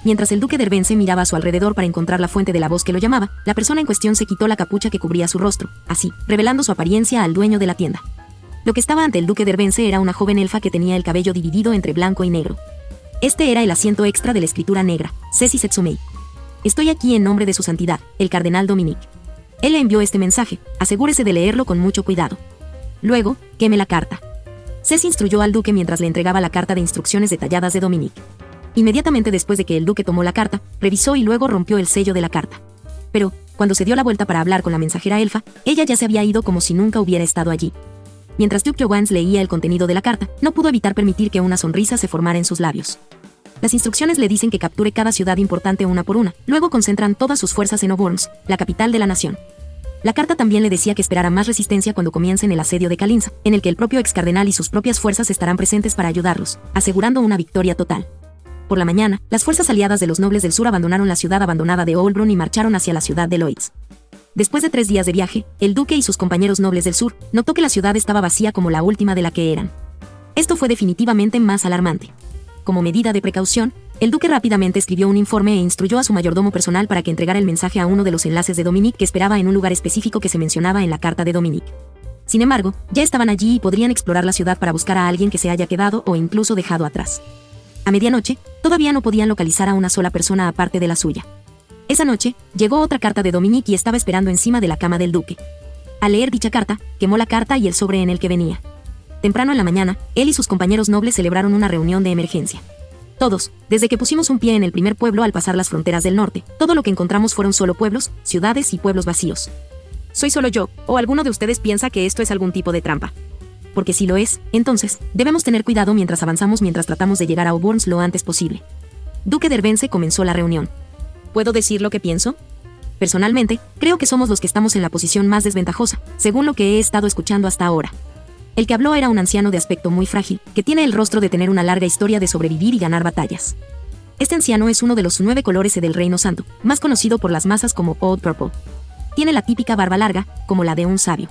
Mientras el duque de Ervence miraba a su alrededor para encontrar la fuente de la voz que lo llamaba, la persona en cuestión se quitó la capucha que cubría su rostro, así, revelando su apariencia al dueño de la tienda. Lo que estaba ante el duque de Ervence era una joven elfa que tenía el cabello dividido entre blanco y negro. Este era el asiento extra de la escritura negra, Ceci Setsumei. Estoy aquí en nombre de su santidad, el cardenal Dominique. Él le envió este mensaje, asegúrese de leerlo con mucho cuidado. Luego, queme la carta. Ceci instruyó al duque mientras le entregaba la carta de instrucciones detalladas de Dominique. Inmediatamente después de que el duque tomó la carta, revisó y luego rompió el sello de la carta. Pero, cuando se dio la vuelta para hablar con la mensajera elfa, ella ya se había ido como si nunca hubiera estado allí. Mientras Duke Johannes leía el contenido de la carta, no pudo evitar permitir que una sonrisa se formara en sus labios. Las instrucciones le dicen que capture cada ciudad importante una por una, luego concentran todas sus fuerzas en Oborns, la capital de la nación. La carta también le decía que esperara más resistencia cuando comiencen el asedio de Calinza, en el que el propio ex cardenal y sus propias fuerzas estarán presentes para ayudarlos, asegurando una victoria total. Por la mañana, las fuerzas aliadas de los nobles del sur abandonaron la ciudad abandonada de Oulbrun y marcharon hacia la ciudad de Lloyds. Después de 3 días de viaje, el duque y sus compañeros nobles del sur notó que la ciudad estaba vacía como la última de la que eran. Esto fue definitivamente más alarmante. Como medida de precaución, el duque rápidamente escribió un informe e instruyó a su mayordomo personal para que entregara el mensaje a uno de los enlaces de Dominique que esperaba en un lugar específico que se mencionaba en la carta de Dominique. Sin embargo, ya estaban allí y podrían explorar la ciudad para buscar a alguien que se haya quedado o incluso dejado atrás. A medianoche, todavía no podían localizar a una sola persona aparte de la suya. Esa noche, llegó otra carta de Dominique y estaba esperando encima de la cama del duque. Al leer dicha carta, quemó la carta y el sobre en el que venía. Temprano en la mañana, él y sus compañeros nobles celebraron una reunión de emergencia. Todos, desde que pusimos un pie en el primer pueblo al pasar las fronteras del norte, todo lo que encontramos fueron solo pueblos, ciudades y pueblos vacíos. ¿Soy solo yo, o alguno de ustedes piensa que esto es algún tipo de trampa? Porque si lo es, entonces, debemos tener cuidado mientras avanzamos mientras tratamos de llegar a Auburn lo antes posible. Duque Dervence comenzó la reunión. ¿Puedo decir lo que pienso? Personalmente, creo que somos los que estamos en la posición más desventajosa, según lo que he estado escuchando hasta ahora. El que habló era un anciano de aspecto muy frágil, que tiene el rostro de tener una larga historia de sobrevivir y ganar batallas. Este anciano es uno de los 9 colores del Reino Santo, más conocido por las masas como Old Purple. Tiene la típica barba larga, como la de un sabio.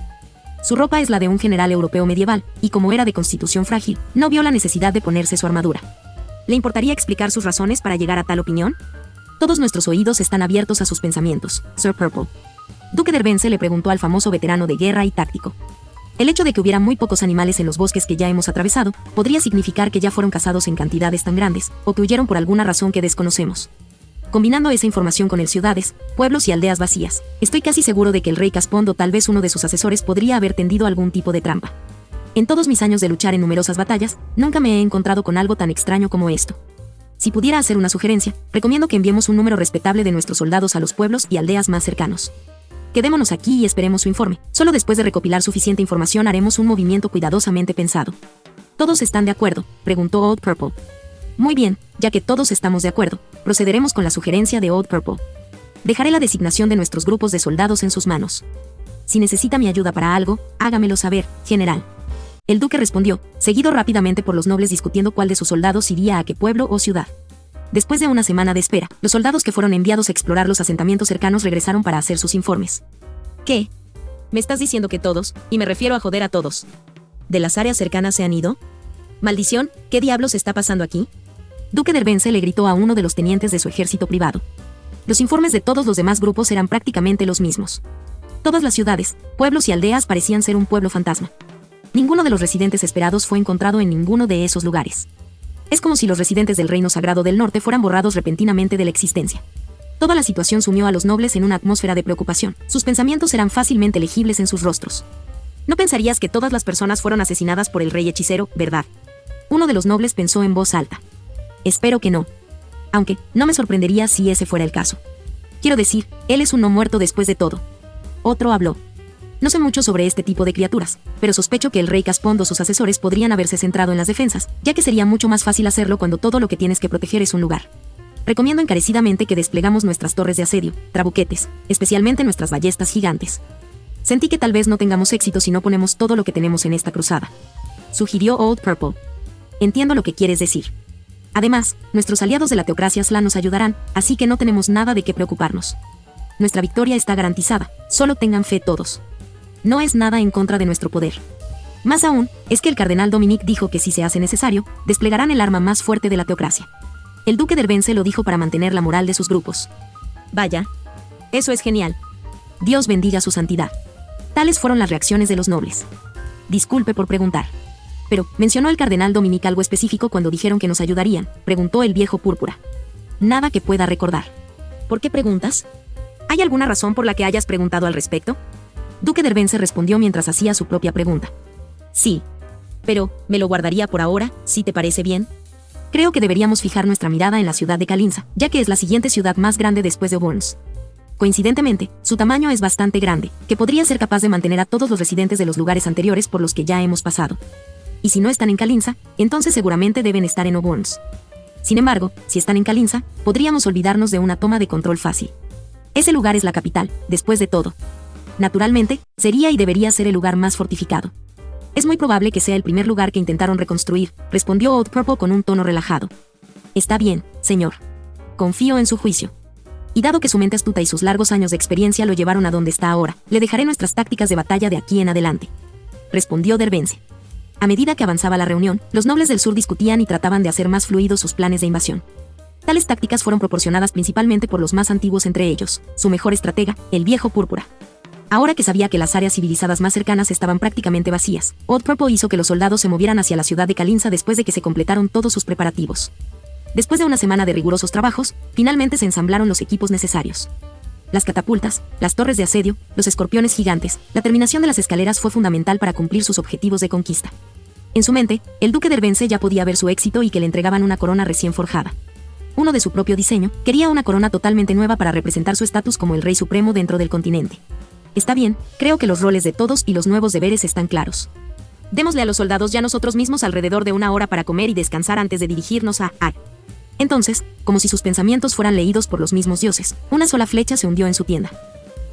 Su ropa es la de un general europeo medieval, y como era de constitución frágil, no vio la necesidad de ponerse su armadura. ¿Le importaría explicar sus razones para llegar a tal opinión? Todos nuestros oídos están abiertos a sus pensamientos, Sir Purple. Duque Dervence le preguntó al famoso veterano de guerra y táctico. El hecho de que hubiera muy pocos animales en los bosques que ya hemos atravesado, podría significar que ya fueron cazados en cantidades tan grandes, o que huyeron por alguna razón que desconocemos. Combinando esa información con el ciudades, pueblos y aldeas vacías, estoy casi seguro de que el rey Caspond o tal vez uno de sus asesores podría haber tendido algún tipo de trampa. En todos mis años de luchar en numerosas batallas, nunca me he encontrado con algo tan extraño como esto. Si pudiera hacer una sugerencia, recomiendo que enviemos un número respetable de nuestros soldados a los pueblos y aldeas más cercanos. Quedémonos aquí y esperemos su informe. Solo después de recopilar suficiente información haremos un movimiento cuidadosamente pensado. ¿Todos están de acuerdo?, preguntó Old Purple. Muy bien, ya que todos estamos de acuerdo, procederemos con la sugerencia de Old Purple. Dejaré la designación de nuestros grupos de soldados en sus manos. Si necesita mi ayuda para algo, hágamelo saber, general. El duque respondió, seguido rápidamente por los nobles discutiendo cuál de sus soldados iría a qué pueblo o ciudad. Después de una semana de espera, los soldados que fueron enviados a explorar los asentamientos cercanos regresaron para hacer sus informes. ¿Qué? ¿Me estás diciendo que todos, y me refiero a joder a todos, de las áreas cercanas se han ido? ¡Maldición! ¿Qué diablos está pasando aquí? Duque Dervence le gritó a uno de los tenientes de su ejército privado. Los informes de todos los demás grupos eran prácticamente los mismos. Todas las ciudades, pueblos y aldeas parecían ser un pueblo fantasma. Ninguno de los residentes esperados fue encontrado en ninguno de esos lugares. Es como si los residentes del Reino Sagrado del Norte fueran borrados repentinamente de la existencia. Toda la situación sumió a los nobles en una atmósfera de preocupación. Sus pensamientos eran fácilmente legibles en sus rostros. No pensarías que todas las personas fueron asesinadas por el rey hechicero, ¿verdad? Uno de los nobles pensó en voz alta. Espero que no. Aunque, no me sorprendería si ese fuera el caso. Quiero decir, él es un no muerto después de todo. Otro habló. No sé mucho sobre este tipo de criaturas, pero sospecho que el rey Caspond o sus asesores podrían haberse centrado en las defensas, ya que sería mucho más fácil hacerlo cuando todo lo que tienes que proteger es un lugar. Recomiendo encarecidamente que desplegamos nuestras torres de asedio, trabuquetes, especialmente nuestras ballestas gigantes. Sentí que tal vez no tengamos éxito si no ponemos todo lo que tenemos en esta cruzada. Sugirió Old Purple. Entiendo lo que quieres decir. Además, nuestros aliados de la teocracia Sla nos ayudarán, así que no tenemos nada de qué preocuparnos. Nuestra victoria está garantizada, solo tengan fe todos. No es nada en contra de nuestro poder. Más aún, es que el cardenal Dominic dijo que si se hace necesario, desplegarán el arma más fuerte de la teocracia. El duque Dervence lo dijo para mantener la moral de sus grupos. Vaya. Eso es genial. Dios bendiga su santidad. Tales fueron las reacciones de los nobles. Disculpe por preguntar. Pero, ¿mencionó el cardenal Dominic algo específico cuando dijeron que nos ayudarían?, preguntó el viejo púrpura. Nada que pueda recordar. ¿Por qué preguntas? ¿Hay alguna razón por la que hayas preguntado al respecto? Duque Dervence respondió mientras hacía su propia pregunta. Sí. Pero, me lo guardaría por ahora, si te parece bien. Creo que deberíamos fijar nuestra mirada en la ciudad de Calinza, ya que es la siguiente ciudad más grande después de Auburn. Coincidentemente, su tamaño es bastante grande, que podría ser capaz de mantener a todos los residentes de los lugares anteriores por los que ya hemos pasado. Y si no están en Calinza, entonces seguramente deben estar en Auburn. Sin embargo, si están en Calinza, podríamos olvidarnos de una toma de control fácil. Ese lugar es la capital, después de todo. Naturalmente, sería y debería ser el lugar más fortificado. Es muy probable que sea el primer lugar que intentaron reconstruir, respondió Old Purple con un tono relajado. Está bien, señor. Confío en su juicio. Y dado que su mente astuta y sus largos años de experiencia lo llevaron a donde está ahora, le dejaré nuestras tácticas de batalla de aquí en adelante. Respondió Dervence. A medida que avanzaba la reunión, los nobles del sur discutían y trataban de hacer más fluidos sus planes de invasión. Tales tácticas fueron proporcionadas principalmente por los más antiguos entre ellos, su mejor estratega, el viejo púrpura. Ahora que sabía que las áreas civilizadas más cercanas estaban prácticamente vacías, Old Purple hizo que los soldados se movieran hacia la ciudad de Calinza después de que se completaron todos sus preparativos. Después de una semana de rigurosos trabajos, finalmente se ensamblaron los equipos necesarios. Las catapultas, las torres de asedio, los escorpiones gigantes, la terminación de las escaleras fue fundamental para cumplir sus objetivos de conquista. En su mente, el duque Dervence ya podía ver su éxito y que le entregaban una corona recién forjada. Uno de su propio diseño, quería una corona totalmente nueva para representar su estatus como el rey supremo dentro del continente. Está bien, creo que los roles de todos y los nuevos deberes están claros. Démosle a los soldados ya nosotros mismos alrededor de 1 hora para comer y descansar antes de dirigirnos a Ar. Entonces, como si sus pensamientos fueran leídos por los mismos dioses, una sola flecha se hundió en su tienda.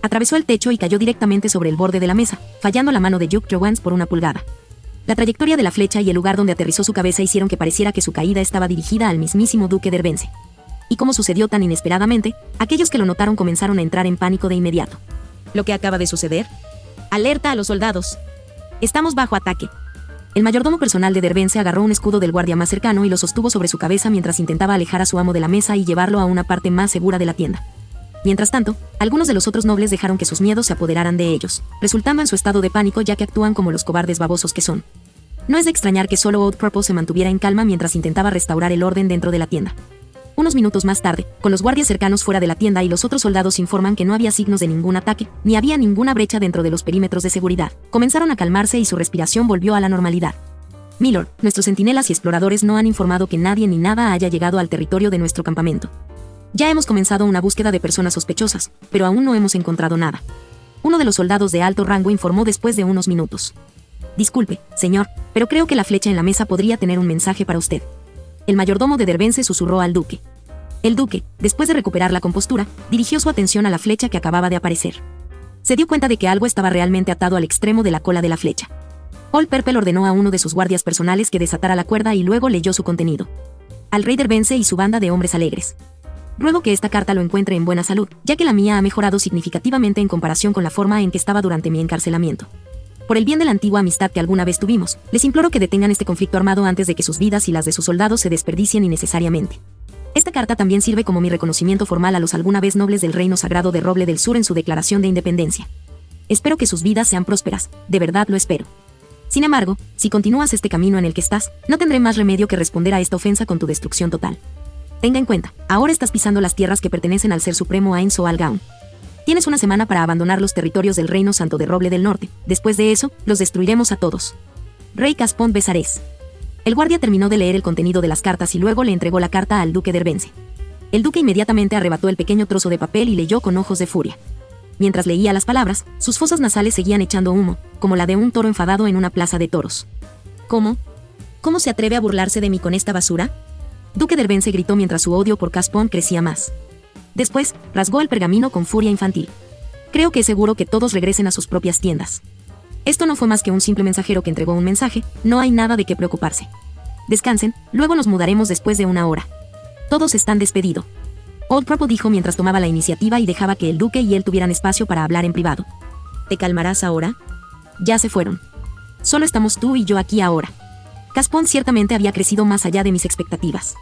Atravesó el techo y cayó directamente sobre el borde de la mesa, fallando la mano de Duke Jowans por 1 pulgada. La trayectoria de la flecha y el lugar donde aterrizó su cabeza hicieron que pareciera que su caída estaba dirigida al mismísimo duque Dervence. Y como sucedió tan inesperadamente, aquellos que lo notaron comenzaron a entrar en pánico de inmediato. ¿Lo que acaba de suceder? Alerta a los soldados. Estamos bajo ataque. El mayordomo personal de Dervence agarró un escudo del guardia más cercano y lo sostuvo sobre su cabeza mientras intentaba alejar a su amo de la mesa y llevarlo a una parte más segura de la tienda. Mientras tanto, algunos de los otros nobles dejaron que sus miedos se apoderaran de ellos, resultando en su estado de pánico ya que actúan como los cobardes babosos que son. No es de extrañar que solo Old Purple se mantuviera en calma mientras intentaba restaurar el orden dentro de la tienda. Unos minutos más tarde, con los guardias cercanos fuera de la tienda y los otros soldados informan que no había signos de ningún ataque, ni había ninguna brecha dentro de los perímetros de seguridad, comenzaron a calmarse y su respiración volvió a la normalidad. Milord, nuestros centinelas y exploradores no han informado que nadie ni nada haya llegado al territorio de nuestro campamento. Ya hemos comenzado una búsqueda de personas sospechosas, pero aún no hemos encontrado nada. Uno de los soldados de alto rango informó después de unos minutos. Disculpe, señor, pero creo que la flecha en la mesa podría tener un mensaje para usted. El mayordomo de Dervence susurró al duque. El duque, después de recuperar la compostura, dirigió su atención a la flecha que acababa de aparecer. Se dio cuenta de que algo estaba realmente atado al extremo de la cola de la flecha. Old Purple ordenó a uno de sus guardias personales que desatara la cuerda y luego leyó su contenido. Al rey Dervence y su banda de hombres alegres. Ruego que esta carta lo encuentre en buena salud, ya que la mía ha mejorado significativamente en comparación con la forma en que estaba durante mi encarcelamiento. Por el bien de la antigua amistad que alguna vez tuvimos, les imploro que detengan este conflicto armado antes de que sus vidas y las de sus soldados se desperdicien innecesariamente. Esta carta también sirve como mi reconocimiento formal a los alguna vez nobles del Reino Sagrado de Roble del Sur en su declaración de independencia. Espero que sus vidas sean prósperas, de verdad lo espero. Sin embargo, si continúas este camino en el que estás, no tendré más remedio que responder a esta ofensa con tu destrucción total. Tenga en cuenta, ahora estás pisando las tierras que pertenecen al ser supremo Ain Soal Gaun. Tienes 1 semana para abandonar los territorios del Reino Santo de Roble del Norte. Después de eso, los destruiremos a todos. Rey Caspón Besarés. El guardia terminó de leer el contenido de las cartas y luego le entregó la carta al duque Dervence. El duque inmediatamente arrebató el pequeño trozo de papel y leyó con ojos de furia. Mientras leía las palabras, sus fosas nasales seguían echando humo, como la de un toro enfadado en una plaza de toros. ¿Cómo? ¿Cómo se atreve a burlarse de mí con esta basura? Duque Dervence gritó mientras su odio por Caspón crecía más. Después, rasgó el pergamino con furia infantil. Creo que es seguro que todos regresen a sus propias tiendas. Esto no fue más que un simple mensajero que entregó un mensaje, no hay nada de qué preocuparse. Descansen, luego nos mudaremos después de 1 hora. Todos están despedidos. Old Purple dijo mientras tomaba la iniciativa y dejaba que el duque y él tuvieran espacio para hablar en privado. ¿Te calmarás ahora? Ya se fueron. Solo estamos tú y yo aquí ahora. Caspón ciertamente había crecido más allá de mis expectativas.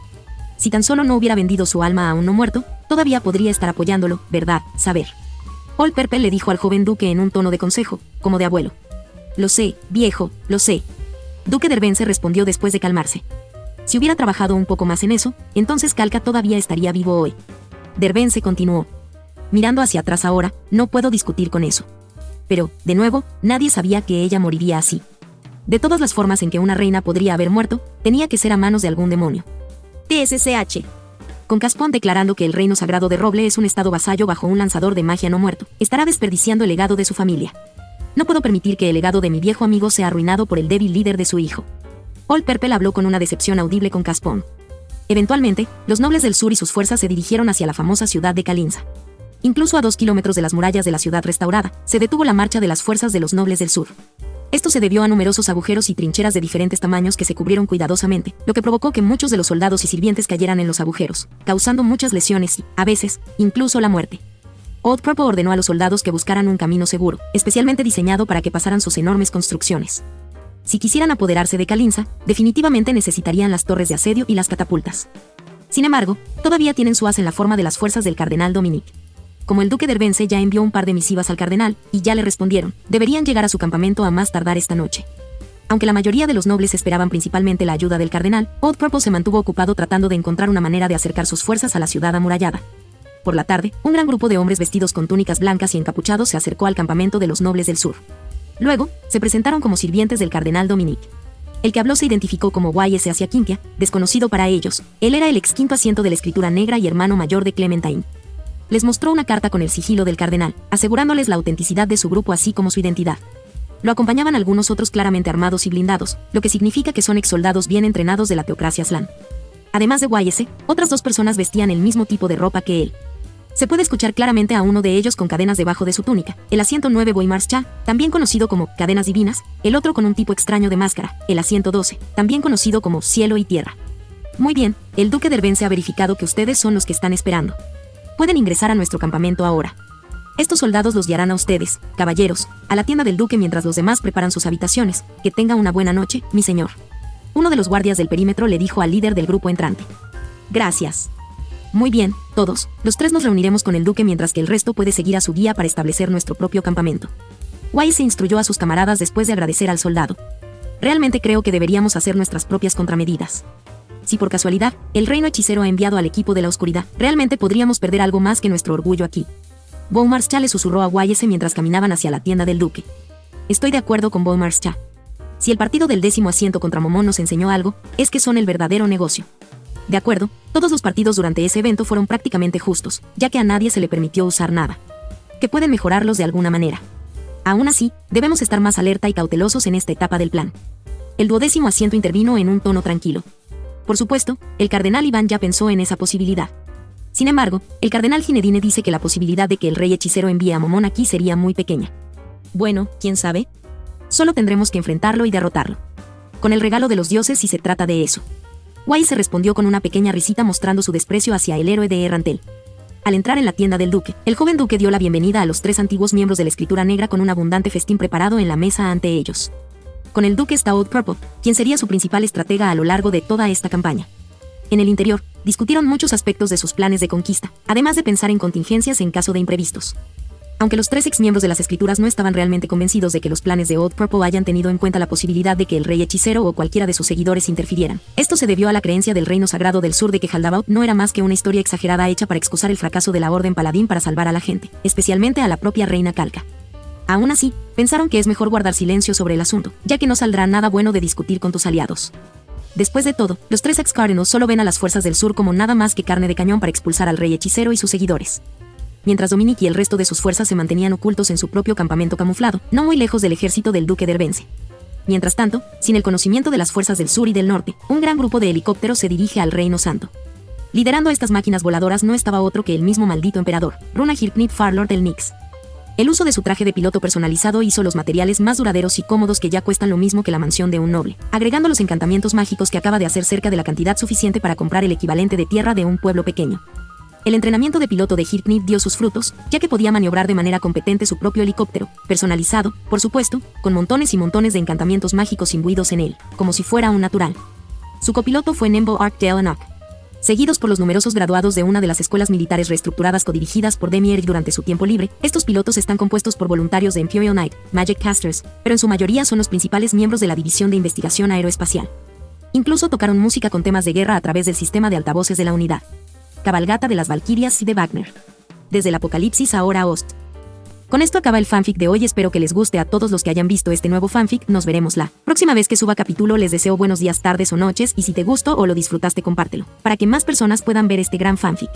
Si tan solo no hubiera vendido su alma a un no muerto, todavía podría estar apoyándolo, ¿verdad? Saber. Old Purple le dijo al joven duque en un tono de consejo, como de abuelo. Lo sé, viejo, lo sé. Duque Dervence respondió después de calmarse. Si hubiera trabajado un poco más en eso, entonces Calca todavía estaría vivo hoy. Dervence continuó. Mirando hacia atrás ahora, no puedo discutir con eso. Pero, de nuevo, nadie sabía que ella moriría así. De todas las formas en que una reina podría haber muerto, tenía que ser a manos de algún demonio. TSCH. Con Caspón declarando que el reino sagrado de Roble es un estado vasallo bajo un lanzador de magia no muerto, estará desperdiciando el legado de su familia. No puedo permitir que el legado de mi viejo amigo sea arruinado por el débil líder de su hijo. Old Purple habló con una decepción audible con Caspón. Eventualmente, los nobles del sur y sus fuerzas se dirigieron hacia la famosa ciudad de Calinza. Incluso a 2 kilómetros de las murallas de la ciudad restaurada, se detuvo la marcha de las fuerzas de los nobles del sur. Esto se debió a numerosos agujeros y trincheras de diferentes tamaños que se cubrieron cuidadosamente, lo que provocó que muchos de los soldados y sirvientes cayeran en los agujeros, causando muchas lesiones y, a veces, incluso la muerte. Old Purple ordenó a los soldados que buscaran un camino seguro, especialmente diseñado para que pasaran sus enormes construcciones. Si quisieran apoderarse de Calinza, definitivamente necesitarían las torres de asedio y las catapultas. Sin embargo, todavía tienen su as en la forma de las fuerzas del cardenal Dominique. Como el duque Dervence ya envió un par de misivas al cardenal, y ya le respondieron, deberían llegar a su campamento a más tardar esta noche. Aunque la mayoría de los nobles esperaban principalmente la ayuda del cardenal, Old Purple se mantuvo ocupado tratando de encontrar una manera de acercar sus fuerzas a la ciudad amurallada. Por la tarde, un gran grupo de hombres vestidos con túnicas blancas y encapuchados se acercó al campamento de los nobles del sur. Luego, se presentaron como sirvientes del cardenal Dominique. El que habló se identificó como Y.S. Asiaquintia, desconocido para ellos. Él era el ex quinto asiento de la escritura negra y hermano mayor de Clementine. Les mostró una carta con el sigilo del cardenal, asegurándoles la autenticidad de su grupo así como su identidad. Lo acompañaban algunos otros claramente armados y blindados, lo que significa que son ex-soldados bien entrenados de la teocracia Slan. Además de Wyatt, otras 2 personas vestían el mismo tipo de ropa que él. Se puede escuchar claramente a uno de ellos con cadenas debajo de su túnica, el asiento 9 Boimars Cha, también conocido como cadenas divinas, el otro con un tipo extraño de máscara, el asiento 12, también conocido como cielo y tierra. Muy bien, el duque Dervence ha verificado que ustedes son los que están esperando. Pueden ingresar a nuestro campamento ahora. Estos soldados los guiarán a ustedes, caballeros, a la tienda del duque mientras los demás preparan sus habitaciones. Que tenga una buena noche, mi señor. Uno de los guardias del perímetro le dijo al líder del grupo entrante. Gracias. Muy bien, todos, los 3 nos reuniremos con el duque mientras que el resto puede seguir a su guía para establecer nuestro propio campamento. Wyatt se instruyó a sus camaradas después de agradecer al soldado. Realmente creo que deberíamos hacer nuestras propias contramedidas. Si por casualidad, el reino hechicero ha enviado al equipo de la oscuridad, realmente podríamos perder algo más que nuestro orgullo aquí. Boimars Cha le susurró a Wyatt mientras caminaban hacia la tienda del duque. Estoy de acuerdo con Boimars Cha. Si el partido del 10º asiento contra Momón nos enseñó algo, es que son el verdadero negocio. De acuerdo, todos los partidos durante ese evento fueron prácticamente justos, ya que a nadie se le permitió usar nada. Que pueden mejorarlos de alguna manera. Aún así, debemos estar más alerta y cautelosos en esta etapa del plan. El 12º asiento intervino en un tono tranquilo. Por supuesto, el cardenal Iván ya pensó en esa posibilidad. Sin embargo, el cardenal Ginedine dice que la posibilidad de que el rey hechicero envíe a Momón aquí sería muy pequeña. Bueno, ¿quién sabe? Solo tendremos que enfrentarlo y derrotarlo. Con el regalo de los dioses si se trata de eso. Wyatt se respondió con una pequeña risita mostrando su desprecio hacia el héroe de Errantel. Al entrar en la tienda del duque, el joven duque dio la bienvenida a los 3 antiguos miembros de la escritura negra con un abundante festín preparado en la mesa ante ellos. Con el duque está Old Purple, quien sería su principal estratega a lo largo de toda esta campaña. En el interior, discutieron muchos aspectos de sus planes de conquista, además de pensar en contingencias en caso de imprevistos. Aunque los 3 exmiembros de las escrituras no estaban realmente convencidos de que los planes de Old Purple hayan tenido en cuenta la posibilidad de que el rey hechicero o cualquiera de sus seguidores interfirieran. Esto se debió a la creencia del reino sagrado del sur de que Haldabaoth no era más que una historia exagerada hecha para excusar el fracaso de la orden paladín para salvar a la gente, especialmente a la propia reina Calca. Aún así, pensaron que es mejor guardar silencio sobre el asunto, ya que no saldrá nada bueno de discutir con tus aliados. Después de todo, los 3 ex-Cardinals solo ven a las fuerzas del sur como nada más que carne de cañón para expulsar al rey hechicero y sus seguidores. Mientras Dominic y el resto de sus fuerzas se mantenían ocultos en su propio campamento camuflado, no muy lejos del ejército del duque Dervence. Mientras tanto, sin el conocimiento de las fuerzas del sur y del norte, un gran grupo de helicópteros se dirige al Reino Santo. Liderando estas máquinas voladoras no estaba otro que el mismo maldito emperador, Runahir Knit Farlord el Nix. El uso de su traje de piloto personalizado hizo los materiales más duraderos y cómodos que ya cuestan lo mismo que la mansión de un noble, agregando los encantamientos mágicos que acaba de hacer cerca de la cantidad suficiente para comprar el equivalente de tierra de un pueblo pequeño. El entrenamiento de piloto de Hirknit dio sus frutos, ya que podía maniobrar de manera competente su propio helicóptero, personalizado, por supuesto, con montones y montones de encantamientos mágicos imbuidos en él, como si fuera un natural. Su copiloto fue Nembo Arkdale Enoch. Seguidos por los numerosos graduados de una de las escuelas militares reestructuradas codirigidas por Demi Eric durante su tiempo libre, estos pilotos están compuestos por voluntarios de Imperial Knight, Magic Casters, pero en su mayoría son los principales miembros de la División de Investigación Aeroespacial. Incluso tocaron música con temas de guerra a través del sistema de altavoces de la unidad. Cabalgata de las Valquirias y de Wagner. Desde el Apocalipsis ahora a Ost. Con esto acaba el fanfic de hoy, espero que les guste a todos los que hayan visto este nuevo fanfic, nos veremos la próxima vez que suba capítulo, les deseo buenos días, tardes o noches, y si te gustó o lo disfrutaste compártelo, para que más personas puedan ver este gran fanfic.